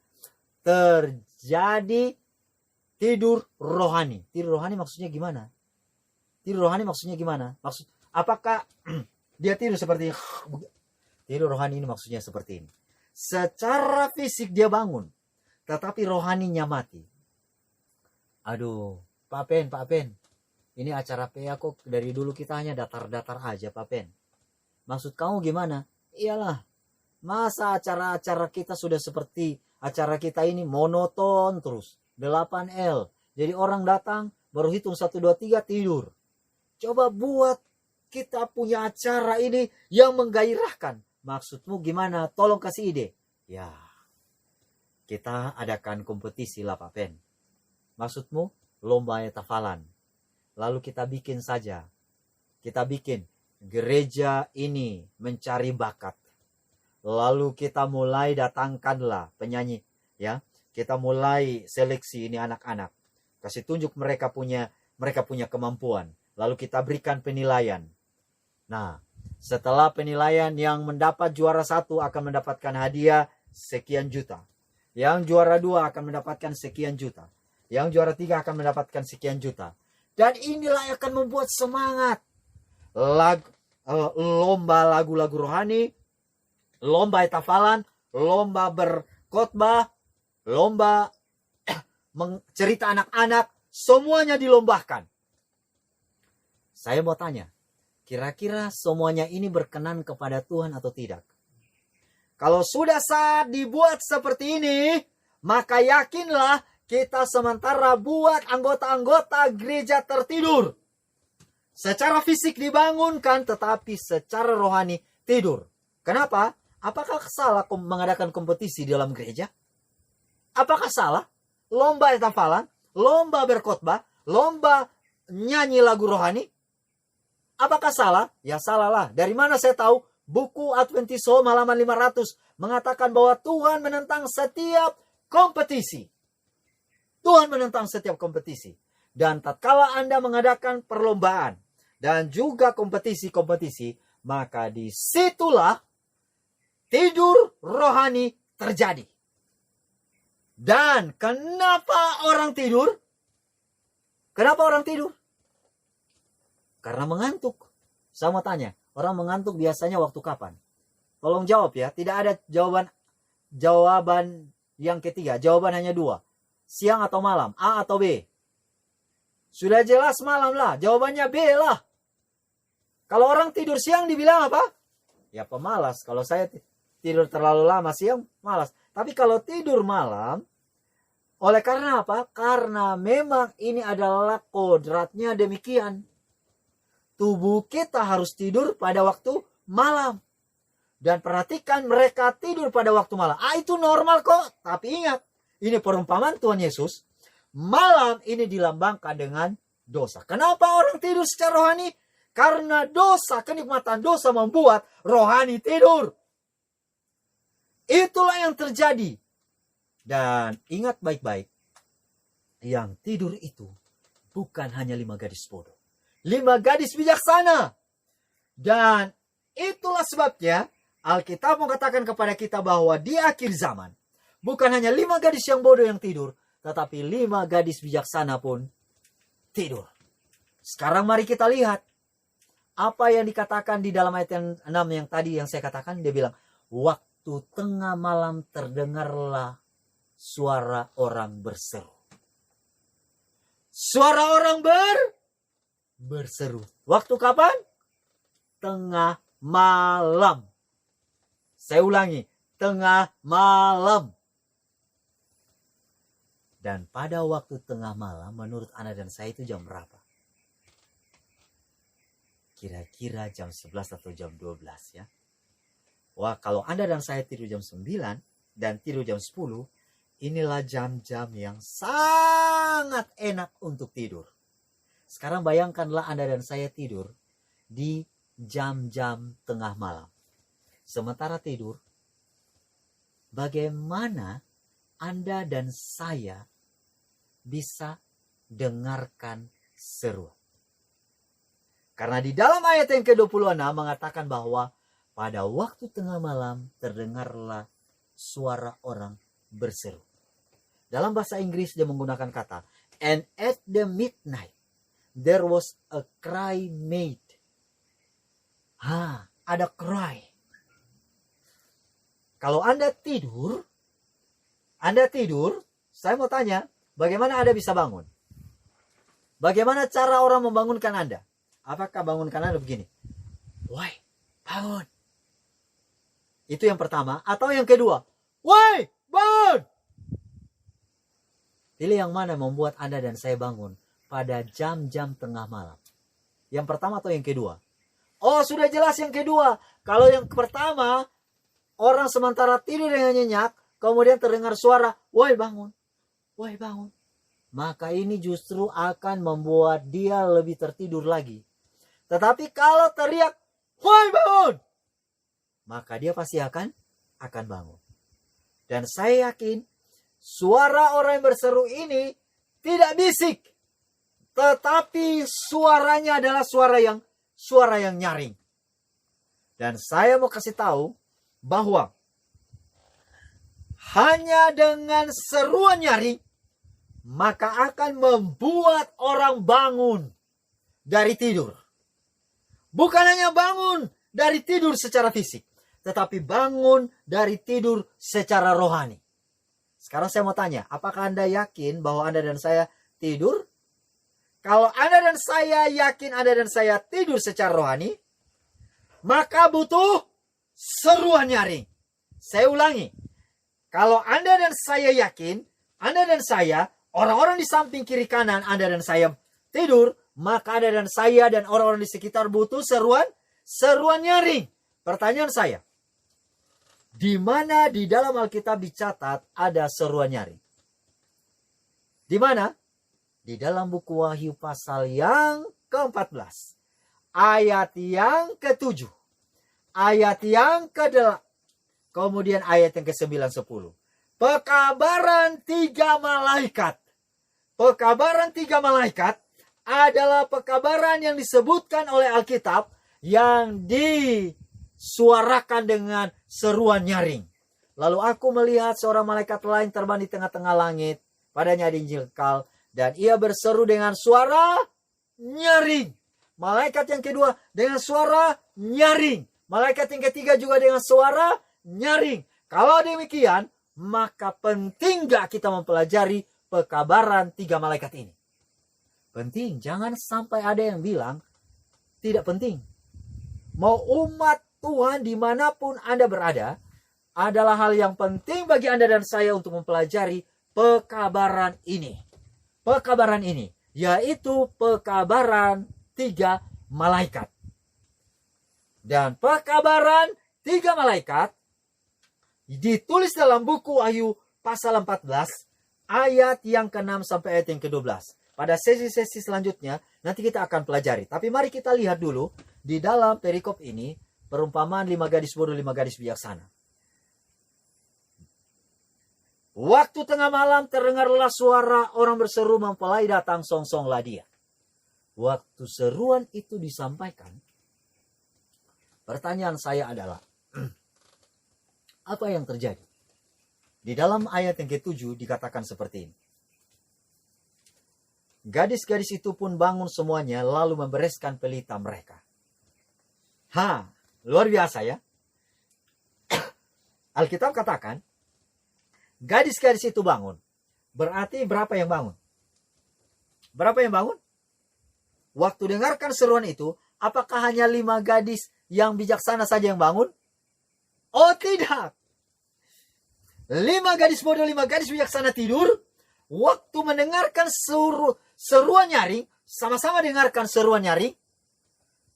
terjadi tidur rohani. Tidur rohani maksudnya gimana? Tidur rohani maksudnya gimana? Apakah dia tidur seperti tidur rohani ini maksudnya seperti ini. Secara fisik dia bangun, tetapi rohaninya mati. Aduh, Pak Pen. Ini acara PA kok dari dulu kita hanya datar-datar aja, Pak Pen. Maksud kamu gimana? Iyalah, masa acara-acara kita sudah seperti acara kita ini monoton terus. 8L. Jadi orang datang, baru hitung 1, 2, 3 tidur. Coba buat kita punya acara ini yang menggairahkan. Maksudmu gimana? Tolong kasih ide. Ya, kita adakan kompetisi lah, Pak Pen. Maksudmu lomba etafalan. Lalu kita bikin saja. Kita bikin gereja ini mencari bakat. Lalu kita mulai datangkanlah penyanyi. Ya, kita mulai seleksi ini anak-anak. Kasih tunjuk mereka punya kemampuan. Lalu kita berikan penilaian. Nah, setelah penilaian yang mendapat juara 1 akan mendapatkan hadiah sekian juta. Yang juara 2 akan mendapatkan sekian juta. Yang juara 3 akan mendapatkan sekian juta. Dan inilah yang akan membuat semangat. Lomba lagu-lagu rohani, lomba etafalan, lomba berkhotbah, lomba cerita anak-anak, semuanya dilombakan. Saya mau tanya, kira-kira semuanya ini berkenan kepada Tuhan atau tidak? Kalau sudah saat dibuat seperti ini, maka yakinlah kita sementara buat anggota-anggota gereja tertidur. Secara fisik dibangunkan, tetapi secara rohani tidur. Kenapa? Apakah salah mengadakan kompetisi di dalam gereja? Apakah salah? Lomba etafalan, lomba berkhotbah, lomba nyanyi lagu rohani. Apakah salah? Ya salah lah. Dari mana saya tahu? Buku Adventist Home halaman 500 mengatakan bahwa Tuhan menentang setiap kompetisi. Tuhan menentang setiap kompetisi. Dan tatkala Anda mengadakan perlombaan dan juga kompetisi-kompetisi, maka disitulah tidur rohani terjadi. Dan kenapa orang tidur? Kenapa orang tidur? Karena mengantuk. Saya mau tanya, orang mengantuk biasanya waktu kapan? Tolong jawab ya, tidak ada jawaban yang ketiga. Jawaban hanya 2. Siang atau malam, A atau B? Sudah jelas malam lah, jawabannya B lah. Kalau orang tidur siang dibilang apa? Ya pemalas. Kalau saya tidur terlalu lama siang, malas. Tapi kalau tidur malam, oleh karena apa? Karena memang ini adalah kodratnya demikian. Tubuh kita harus tidur pada waktu malam. Dan perhatikan mereka tidur pada waktu malam. Itu normal kok. Tapi ingat, ini perumpamaan Tuhan Yesus. Malam ini dilambangkan dengan dosa. Kenapa orang tidur secara rohani? Karena dosa, kenikmatan dosa membuat rohani tidur. Itulah yang terjadi. Dan ingat baik-baik, yang tidur itu bukan hanya 5 gadis bodoh. 5 gadis bijaksana. Dan itulah sebabnya Alkitab mengatakan kepada kita bahwa di akhir zaman, bukan hanya 5 gadis yang bodoh yang tidur, tetapi 5 gadis bijaksana pun tidur. Sekarang mari kita lihat apa yang dikatakan di dalam ayat yang 6 yang tadi yang saya katakan. Dia bilang, waktu tengah malam terdengarlah suara orang berseru. Suara orang berseru. Waktu kapan? Tengah malam. Saya ulangi, tengah malam. Dan pada waktu tengah malam, menurut Anda dan saya itu jam berapa? Kira-kira jam 11 atau jam 12 ya. Wah, kalau Anda dan saya tidur jam 9 dan tidur jam 10, inilah jam-jam yang sangat enak untuk tidur. Sekarang bayangkanlah Anda dan saya tidur di jam-jam tengah malam. Sementara tidur, bagaimana Anda dan saya bisa dengarkan seruan? Karena di dalam ayat yang ke-26 mengatakan bahwa pada waktu tengah malam terdengarlah suara orang berseru. Dalam bahasa Inggris dia menggunakan kata, and at the midnight there was a cry made. Ada cry. Kalau Anda tidur, saya mau tanya, bagaimana Anda bisa bangun? Bagaimana cara orang membangunkan Anda? Apakah bangunkan Anda begini? Woi, bangun. Itu yang pertama. Atau yang kedua, woi, bangun. Pilih yang mana membuat Anda dan saya bangun pada jam-jam tengah malam. Yang pertama atau yang kedua? Oh, sudah jelas yang kedua. Kalau yang pertama, orang sementara tidur dengan nyenyak, kemudian terdengar suara, woi bangun, woi bangun. Maka ini justru akan membuat dia lebih tertidur lagi. Tetapi kalau teriak, woi bangun, maka dia pasti akan bangun. Dan saya yakin, suara orang yang berseru ini tidak bisik. Tetapi suaranya adalah suara yang nyaring. Dan saya mau kasih tahu bahwa hanya dengan seruan nyaring, maka akan membuat orang bangun dari tidur. Bukan hanya bangun dari tidur secara fisik, tetapi bangun dari tidur secara rohani. Sekarang saya mau tanya, apakah Anda yakin bahwa Anda dan saya tidur? Kalau Anda dan saya yakin Anda dan saya tidur secara rohani, maka butuh seruan nyaring. Saya ulangi, kalau Anda dan saya yakin, Anda dan saya, orang-orang di samping kiri kanan Anda dan saya tidur, maka Anda dan saya dan orang-orang di sekitar butuh seruan nyaring. Pertanyaan saya, di mana di dalam Alkitab dicatat ada seruan nyaring? Di mana? Di dalam buku Wahyu pasal yang ke-14. Ayat yang ke-7. Ayat yang ke-8. Kemudian ayat yang ke-9, 10. Pekabaran 3 malaikat. Pekabaran 3 malaikat adalah pekabaran yang disebutkan oleh Alkitab yang disuarakan dengan seruan nyaring. Lalu aku melihat seorang malaikat lain terbang di tengah-tengah langit. Padanya ada Injil kekal. Dan ia berseru dengan suara nyaring. Malaikat yang kedua dengan suara nyaring. Malaikat yang ketiga juga dengan suara nyaring. Kalau demikian, maka penting gak kita mempelajari pekabaran 3 malaikat ini? Penting. Jangan sampai ada yang bilang tidak penting. Mau umat Tuhan dimanapun Anda berada, adalah hal yang penting bagi Anda dan saya untuk mempelajari pekabaran ini. Pekabaran ini, yaitu pekabaran 3 malaikat. Dan pekabaran 3 malaikat ditulis dalam buku Wahyu pasal 14 ayat yang ke-6 sampai ayat yang ke-12. Pada sesi-sesi selanjutnya nanti kita akan pelajari. Tapi mari kita lihat dulu di dalam perikop ini perumpamaan 5 gadis bodoh, 5 gadis bijaksana. Waktu tengah malam terdengarlah suara orang berseru mempelai datang, songsonglah dia. Waktu seruan itu disampaikan, pertanyaan saya adalah, apa yang terjadi? Di dalam ayat yang ke-7 dikatakan seperti ini. Gadis-gadis itu pun bangun semuanya lalu membereskan pelita mereka. Luar biasa ya. Alkitab katakan, gadis-gadis itu bangun. Berarti berapa yang bangun? Berapa yang bangun? Waktu dengarkan seruan itu, apakah hanya 5 gadis yang bijaksana saja yang bangun? Oh tidak. 5 gadis bodoh, 5 gadis bijaksana tidur. Waktu mendengarkan seruan nyaring, sama-sama dengarkan seruan nyaring.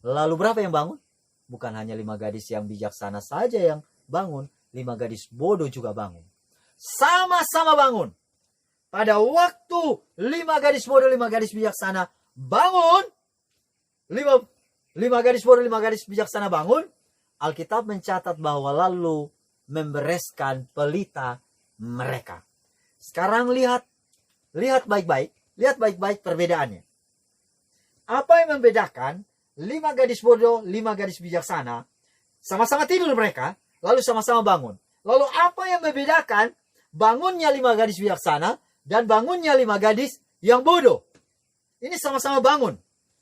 Lalu berapa yang bangun? Bukan hanya 5 gadis yang bijaksana saja yang bangun, 5 gadis bodoh juga bangun. Sama-sama bangun. Pada waktu 5 gadis bodoh, 5 gadis bijaksana bangun, 5 gadis bodoh, 5 gadis bijaksana bangun, Alkitab mencatat bahwa lalu membereskan pelita mereka. Sekarang lihat baik-baik perbedaannya. Apa yang membedakan 5 gadis bodoh, 5 gadis bijaksana? Sama-sama tidur mereka, lalu sama-sama bangun. Lalu apa yang membedakan bangunnya 5 gadis bijaksana dan bangunnya 5 gadis yang bodoh? Ini sama-sama bangun.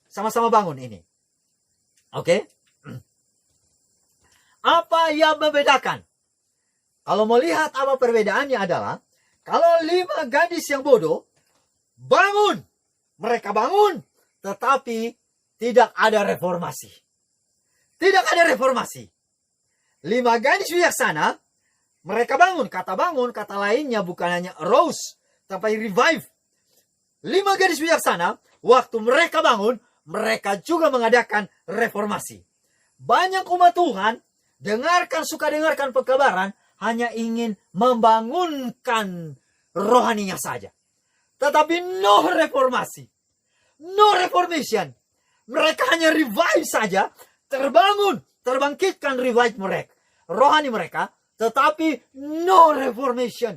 Sama-sama bangun ini. Oke? Apa yang membedakan? Kalau mau lihat apa perbedaannya adalah, kalau 5 gadis yang bodoh bangun, mereka bangun, tetapi tidak ada reformasi. Tidak ada reformasi. 5 gadis bijaksana, mereka bangun, kata lainnya bukan hanya arouse, tapi revive. 5 gadis bijaksana, waktu mereka bangun, mereka juga mengadakan reformasi. Banyak umat Tuhan, suka dengarkan pekabaran, hanya ingin membangunkan rohaninya saja. Tetapi no reformasi. No reformation. Mereka hanya revive saja, terbangkitkan revive mereka, rohani mereka, tetapi no reformation.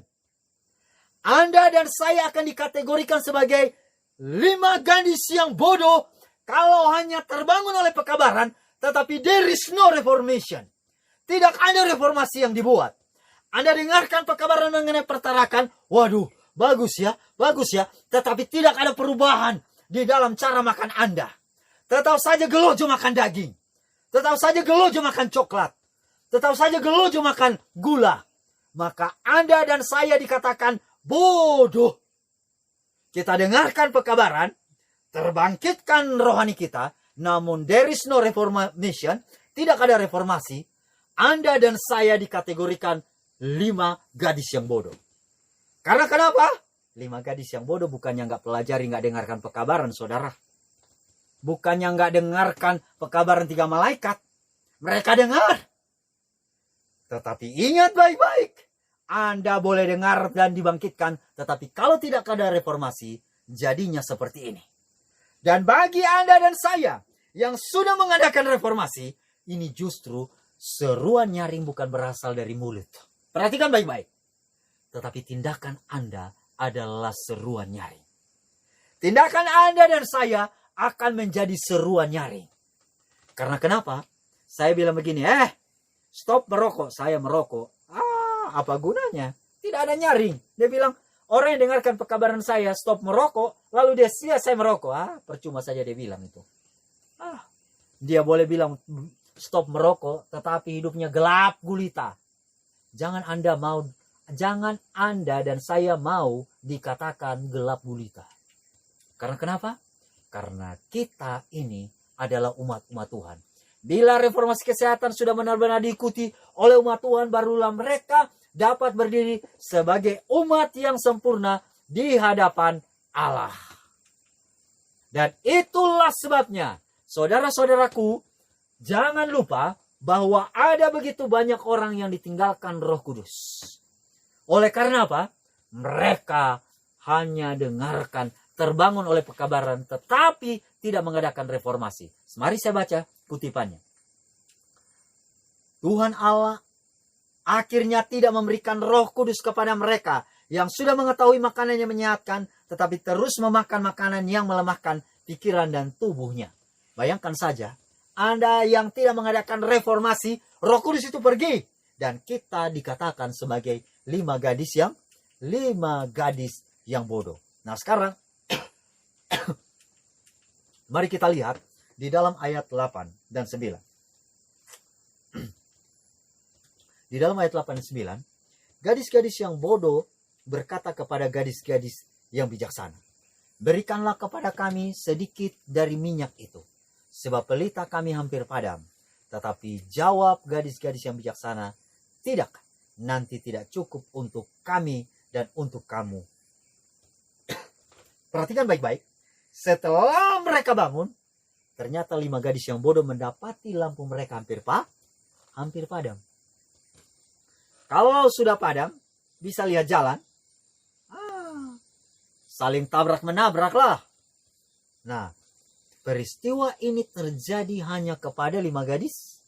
Anda dan saya akan dikategorikan sebagai 5 gadis yang bodoh kalau hanya terbangun oleh pekabaran, tetapi there is no reformation. Tidak ada reformasi yang dibuat. Anda dengarkan pekabaran mengenai pertarakan, waduh, bagus ya, tetapi tidak ada perubahan di dalam cara makan Anda. Tetap saja gelojo makan daging. Tetap saja gelojo makan coklat. Tetap saja gelojo makan gula. Maka Anda dan saya dikatakan bodoh. Kita dengarkan pekabaran, terbangkitkan rohani kita, namun there is no reformation, tidak ada reformasi. Anda dan saya dikategorikan 5 gadis yang bodoh. Karena kenapa? 5 gadis yang bodoh bukannya nggak pelajari, nggak dengarkan pekabaran, saudara. Bukannya nggak dengarkan pekabaran 3 malaikat. Mereka dengar. Tetapi ingat baik-baik. Anda boleh dengar dan dibangkitkan. Tetapi kalau tidak ada reformasi, jadinya seperti ini. Dan bagi Anda dan saya yang sudah mengadakan reformasi, ini justru seruan nyaring bukan berasal dari mulut. Perhatikan baik-baik. Tetapi tindakan Anda adalah seruan nyaring. Tindakan Anda dan saya akan menjadi seruan nyaring. Karena kenapa? Saya bilang begini, stop merokok, saya merokok. Apa gunanya? Tidak ada nyaring. Dia bilang, orang yang dengarkan pekabaran saya stop merokok, lalu dia saya merokok. Percuma saja dia bilang itu. Dia boleh bilang stop merokok, tetapi hidupnya gelap gulita. Jangan Anda dan saya mau dikatakan gelap gulita. Karena kenapa? Karena kita ini adalah umat-umat Tuhan. Bila reformasi kesehatan sudah benar-benar diikuti oleh umat Tuhan, barulah mereka dapat berdiri sebagai umat yang sempurna di hadapan Allah. Dan itulah sebabnya, saudara-saudaraku, jangan lupa bahwa ada begitu banyak orang yang ditinggalkan Roh Kudus. Oleh karena apa? Mereka hanya dengarkan, terbangun oleh pekabaran, tetapi tidak mengadakan reformasi. Mari saya baca kutipannya. Tuhan Allah akhirnya tidak memberikan Roh Kudus kepada mereka yang sudah mengetahui makanan yang menyehatkan, tetapi terus memakan makanan yang melemahkan pikiran dan tubuhnya. Bayangkan saja, Anda yang tidak mengadakan reformasi, Roh Kudus itu pergi. Dan kita dikatakan sebagai 5 gadis yang bodoh. Nah sekarang, mari kita lihat di dalam ayat 8 dan 9. Di dalam ayat 8 dan 9, gadis-gadis yang bodoh berkata kepada gadis-gadis yang bijaksana, berikanlah kepada kami sedikit dari minyak itu, sebab pelita kami hampir padam. Tetapi jawab gadis-gadis yang bijaksana, tidak, nanti tidak cukup untuk kami dan untuk kamu. Perhatikan baik-baik, setelah mereka bangun, ternyata 5 gadis yang bodoh mendapati lampu mereka hampir padam. Kalau sudah padam, bisa lihat jalan. Saling tabrak-menabrak lah. Nah, peristiwa ini terjadi hanya kepada 5 gadis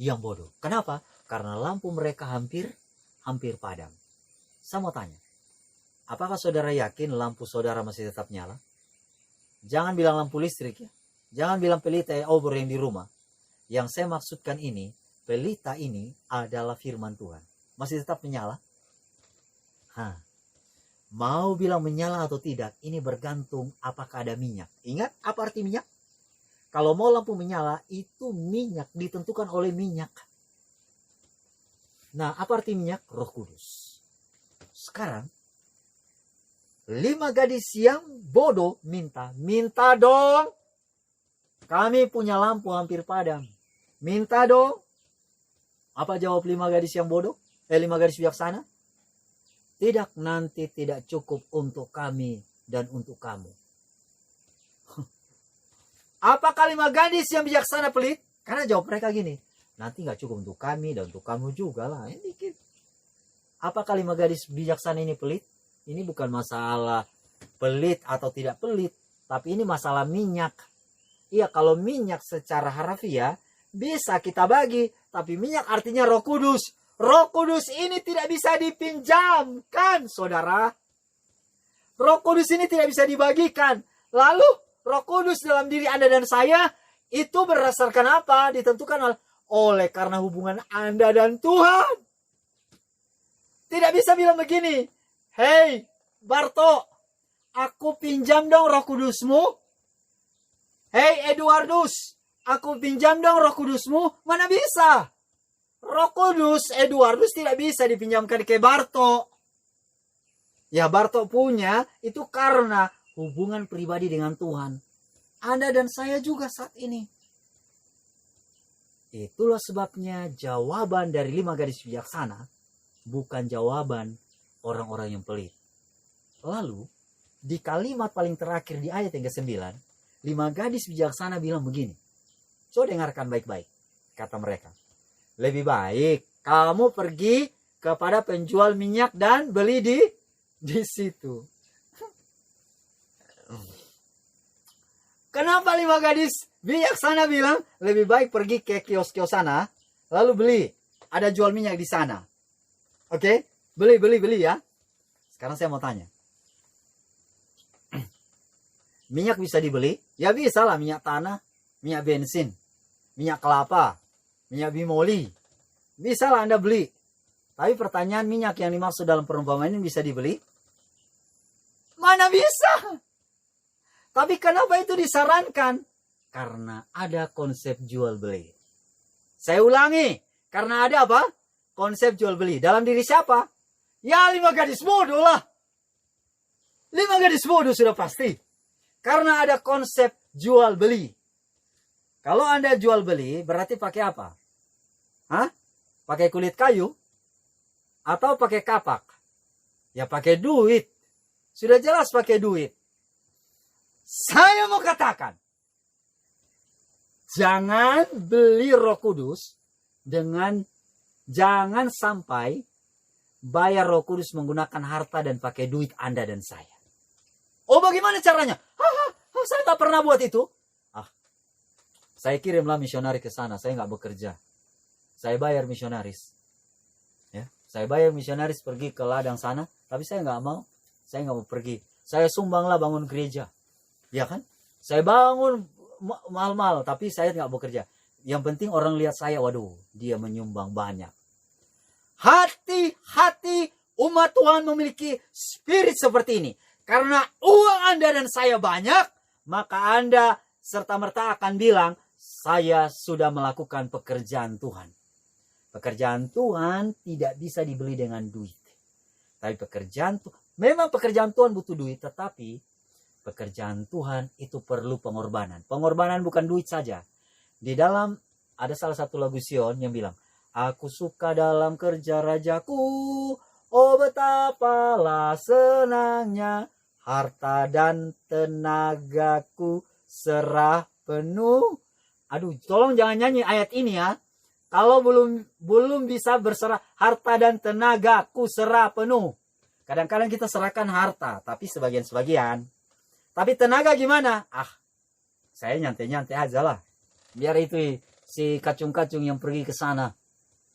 yang bodoh. Kenapa? Karena lampu mereka hampir padam. Saya mau tanya, apakah saudara yakin lampu saudara masih tetap nyala? Jangan bilang lampu listrik ya. Jangan bilang pelita obor yang di rumah. Yang saya maksudkan ini, pelita ini adalah firman Tuhan. Masih tetap menyala? Mau bilang menyala atau tidak, ini bergantung apakah ada minyak. Ingat apa arti minyak? Kalau mau lampu menyala, itu minyak ditentukan oleh minyak. Nah, apa arti minyak? Roh Kudus. Sekarang, 5 gadis yang bodoh minta dong. Kami punya lampu hampir padam. Minta dong. Apa jawab 5 gadis yang bodoh? 5 gadis bijaksana? Tidak, nanti tidak cukup untuk kami dan untuk kamu. Apakah 5 gadis yang bijaksana pelit? Karena jawab mereka gini, nanti nggak cukup untuk kami dan untuk kamu juga lah. Ini dikit. Apakah 5 gadis bijaksana ini pelit? Ini bukan masalah pelit atau tidak pelit, tapi ini masalah minyak. Iya, kalau minyak secara harafiah bisa kita bagi, tapi minyak artinya Roh Kudus. Roh Kudus ini tidak bisa dipinjamkan, saudara. Roh Kudus ini tidak bisa dibagikan. Lalu, Roh Kudus dalam diri Anda dan saya, itu berdasarkan apa? Ditentukan oleh karena hubungan Anda dan Tuhan. Tidak bisa bilang begini, hei, Barto, aku pinjam dong Roh Kudusmu. Hei, Eduardus, aku pinjam dong Roh Kudusmu. Mana bisa? Roh Kudus Eduardus tidak bisa dipinjamkan ke Barto. Ya, Barto punya itu karena hubungan pribadi dengan Tuhan. Anda dan saya juga saat ini. Itulah sebabnya jawaban dari 5 gadis bijaksana bukan jawaban orang-orang yang pelit. Lalu, di kalimat paling terakhir di ayat yang ke-9, 5 gadis bijaksana bilang begini. Coba dengarkan baik-baik, kata mereka. Lebih baik kamu pergi kepada penjual minyak dan beli di situ. Kenapa 5 gadis bijaksana bilang lebih baik pergi ke kios-kios sana, lalu beli, ada jual minyak di sana. Oke, beli ya. Sekarang saya mau tanya. Minyak bisa dibeli? Ya bisa lah, minyak tanah, minyak bensin, minyak kelapa, minyak bimoli. Bisa lah Anda beli. Tapi pertanyaan, minyak yang dimaksud dalam perumpamaan ini bisa dibeli? Mana bisa? Tapi kenapa itu disarankan? Karena ada konsep jual beli. Saya ulangi. Karena ada apa? Konsep jual beli. Dalam diri siapa? Ya 5 gadis bodoh lah. 5 gadis bodoh sudah pasti. Karena ada konsep jual beli. Kalau Anda jual beli, berarti pakai apa? Hah? Pakai kulit kayu? Atau pakai kapak? Ya pakai duit. Sudah jelas pakai duit. Saya mau katakan, jangan beli Roh Kudus dengan, jangan sampai bayar Roh Kudus menggunakan harta dan pakai duit Anda dan saya. Oh, bagaimana caranya? Saya nggak pernah buat itu. Saya kirimlah misionari ke sana. Saya nggak bekerja. Saya bayar misionaris. Ya, saya bayar misionaris pergi ke ladang sana. Tapi saya nggak mau. Saya nggak mau pergi. Saya sumbanglah bangun gereja. Ya kan? Saya bangun mahal-mahal. Tapi saya nggak bekerja. Yang penting orang lihat saya. Waduh, dia menyumbang banyak. Hati-hati umat Tuhan memiliki spirit seperti ini. Karena uang Anda dan saya banyak. Maka Anda serta-merta akan bilang, saya sudah melakukan pekerjaan Tuhan. Pekerjaan Tuhan tidak bisa dibeli dengan duit. Tapi memang pekerjaan Tuhan butuh duit. Tetapi pekerjaan Tuhan itu perlu pengorbanan. Pengorbanan bukan duit saja. Di dalam ada salah satu lagu Sion yang bilang, aku suka dalam kerja rajaku. Oh betapalah senangnya. Harta dan tenagaku serah penuh. Aduh, tolong jangan nyanyi ayat ini ya. Kalau belum bisa berserah, harta dan tenagaku serah penuh. Kadang-kadang kita serahkan harta, tapi sebagian-sebagian. Tapi tenaga gimana? Saya nyantai-nyantai aja lah. Biar itu si kacung-kacung yang pergi ke sana.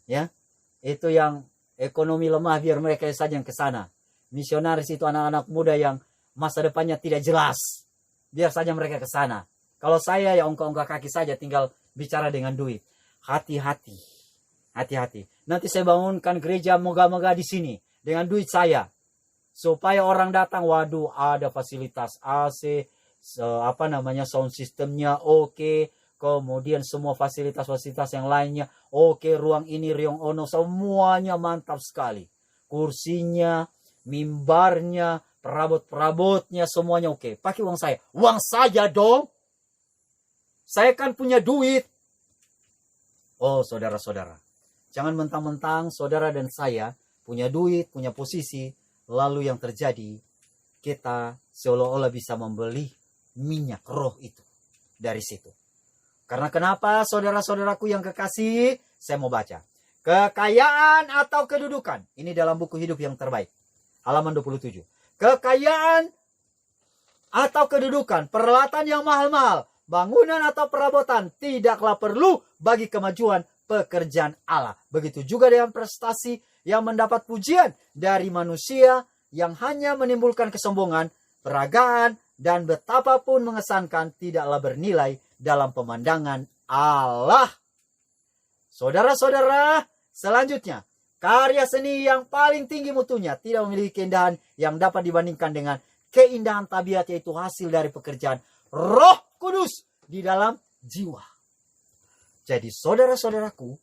Ya, itu yang ekonomi lemah, biar mereka saja yang ke sana. Misionaris itu anak-anak muda yang masa depannya tidak jelas. Biar saja mereka ke sana. Kalau saya ya ongkak-ongkak kaki saja, tinggal bicara dengan duit. Hati-hati. Hati-hati. Nanti saya bangunkan gereja megah-megah di sini dengan duit saya. Supaya orang datang, waduh, ada fasilitas AC, sound systemnya oke. Kemudian semua fasilitas-fasilitas yang lainnya oke, ruang ini, ruang ono, semuanya mantap sekali. Kursinya, mimbarnya, perabot-perabotnya, semuanya oke. Pakai uang saya. Uang saja dong. Saya kan punya duit. Oh, saudara-saudara. Jangan mentang-mentang saudara dan saya punya duit, punya posisi. Lalu yang terjadi, kita seolah-olah bisa membeli minyak roh itu dari situ. Karena kenapa, saudara-saudaraku yang kekasih, saya mau baca. Kekayaan atau kedudukan. Ini dalam buku Hidup yang Terbaik. Halaman 27. Kekayaan atau kedudukan, peralatan yang mahal-mahal, bangunan atau perabotan tidaklah perlu bagi kemajuan pekerjaan Allah. Begitu juga dengan prestasi yang mendapat pujian dari manusia yang hanya menimbulkan kesombongan, peragaan, dan betapapun mengesankan tidaklah bernilai dalam pemandangan Allah. Saudara-saudara, selanjutnya, karya seni yang paling tinggi mutunya tidak memiliki keindahan yang dapat dibandingkan dengan keindahan tabiat, yaitu hasil dari pekerjaan Roh Kudus di dalam jiwa. Jadi saudara-saudaraku,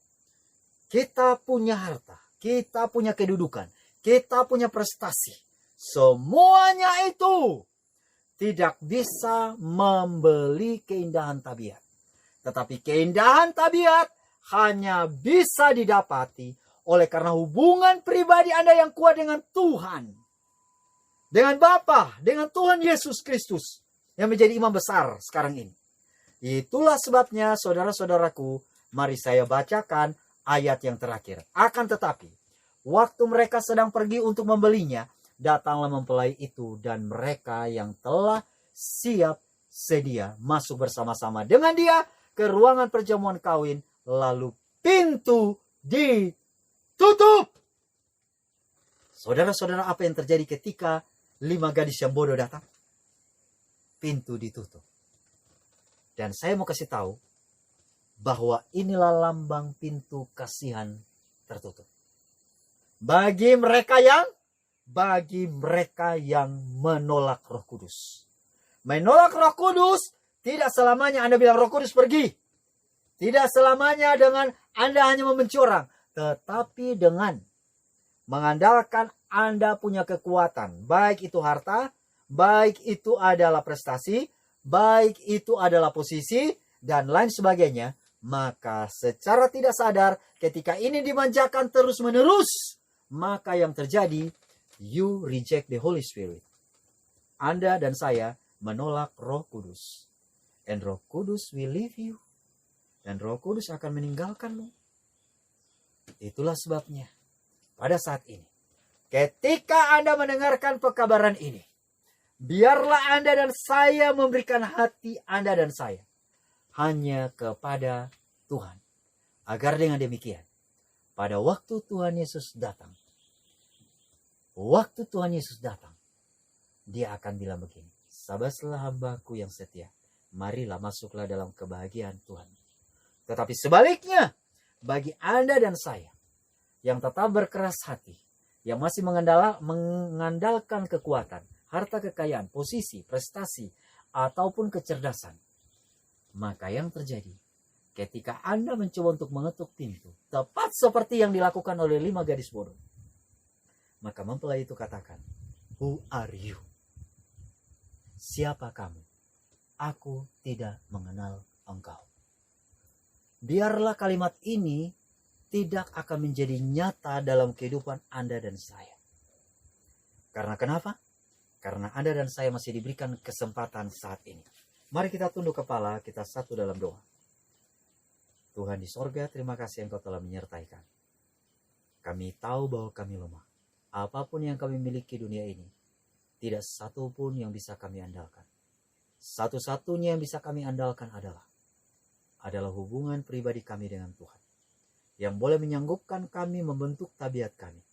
kita punya harta, kita punya kedudukan, kita punya prestasi. Semuanya itu tidak bisa membeli keindahan tabiat. Tetapi keindahan tabiat hanya bisa didapati oleh karena hubungan pribadi Anda yang kuat dengan Tuhan. Dengan Bapa, dengan Tuhan Yesus Kristus yang menjadi imam besar sekarang ini. Itulah sebabnya saudara-saudaraku, mari saya bacakan ayat yang terakhir. Akan tetapi, waktu mereka sedang pergi untuk membelinya, datanglah mempelai itu dan mereka yang telah siap sedia masuk bersama-sama dengan dia ke ruangan perjamuan kawin, lalu pintu ditutup. Saudara-saudara, apa yang terjadi ketika 5 gadis yang bodoh datang? Pintu ditutup. Dan saya mau kasih tahu bahwa inilah lambang pintu kasihan tertutup. Bagi mereka yang menolak Roh Kudus. Menolak Roh Kudus tidak selamanya Anda bilang Roh Kudus pergi. Tidak selamanya dengan Anda hanya membenci orang, tetapi dengan mengandalkan Anda punya kekuatan, baik itu harta, baik itu adalah prestasi, baik itu adalah posisi, dan lain sebagainya, maka secara tidak sadar ketika ini dimanjakan terus-menerus, maka yang terjadi, you reject the Holy Spirit. Anda dan saya menolak Roh Kudus. And Roh Kudus will leave you. Dan Roh Kudus akan meninggalkanmu. Itulah sebabnya, pada saat ini, ketika Anda mendengarkan pekabaran ini, biarlah Anda dan saya memberikan hati Anda dan saya hanya kepada Tuhan. Agar dengan demikian, pada waktu Tuhan Yesus datang, Dia akan bilang begini, "Sabarlah hambaku yang setia, marilah masuklah dalam kebahagiaan Tuhan." Tetapi sebaliknya, bagi Anda dan saya yang tetap berkeras hati, yang masih mengandalkan kekuatan, harta kekayaan, posisi, prestasi, ataupun kecerdasan, maka yang terjadi ketika Anda mencoba untuk mengetuk pintu, tepat seperti yang dilakukan oleh 5 gadis bodoh, maka mempelai itu katakan, "Who are you?" Siapa kamu? Aku tidak mengenal engkau. Biarlah kalimat ini tidak akan menjadi nyata dalam kehidupan Anda dan saya. Karena kenapa? Karena Anda dan saya masih diberikan kesempatan saat ini. Mari kita tunduk kepala, kita satu dalam doa. Tuhan di sorga, terima kasih Engkau telah menyertai kami. Kami tahu bahwa kami lemah. Apapun yang kami miliki dunia ini, tidak satu pun yang bisa kami andalkan. Satu-satunya yang bisa kami andalkan adalah hubungan pribadi kami dengan Tuhan, yang boleh menyanggupkan kami membentuk tabiat kami,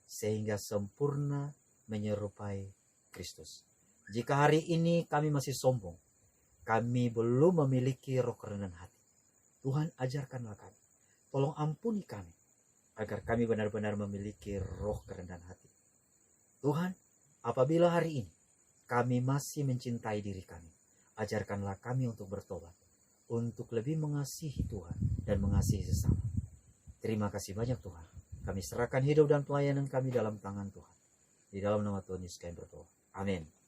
sehingga sempurna menyerupai Kristus. Jika hari ini kami masih sombong, kami belum memiliki roh kerendahan hati, Tuhan ajarkanlah kami, tolong ampuni kami, agar kami benar-benar memiliki roh kerendahan hati. Tuhan, apabila hari ini kami masih mencintai diri kami, ajarkanlah kami untuk bertobat, untuk lebih mengasihi Tuhan dan mengasihi sesama. Terima kasih banyak Tuhan. Kami serahkan hidup dan pelayanan kami dalam tangan Tuhan. Di dalam nama Tuhan Yesus kami berdoa. Amin.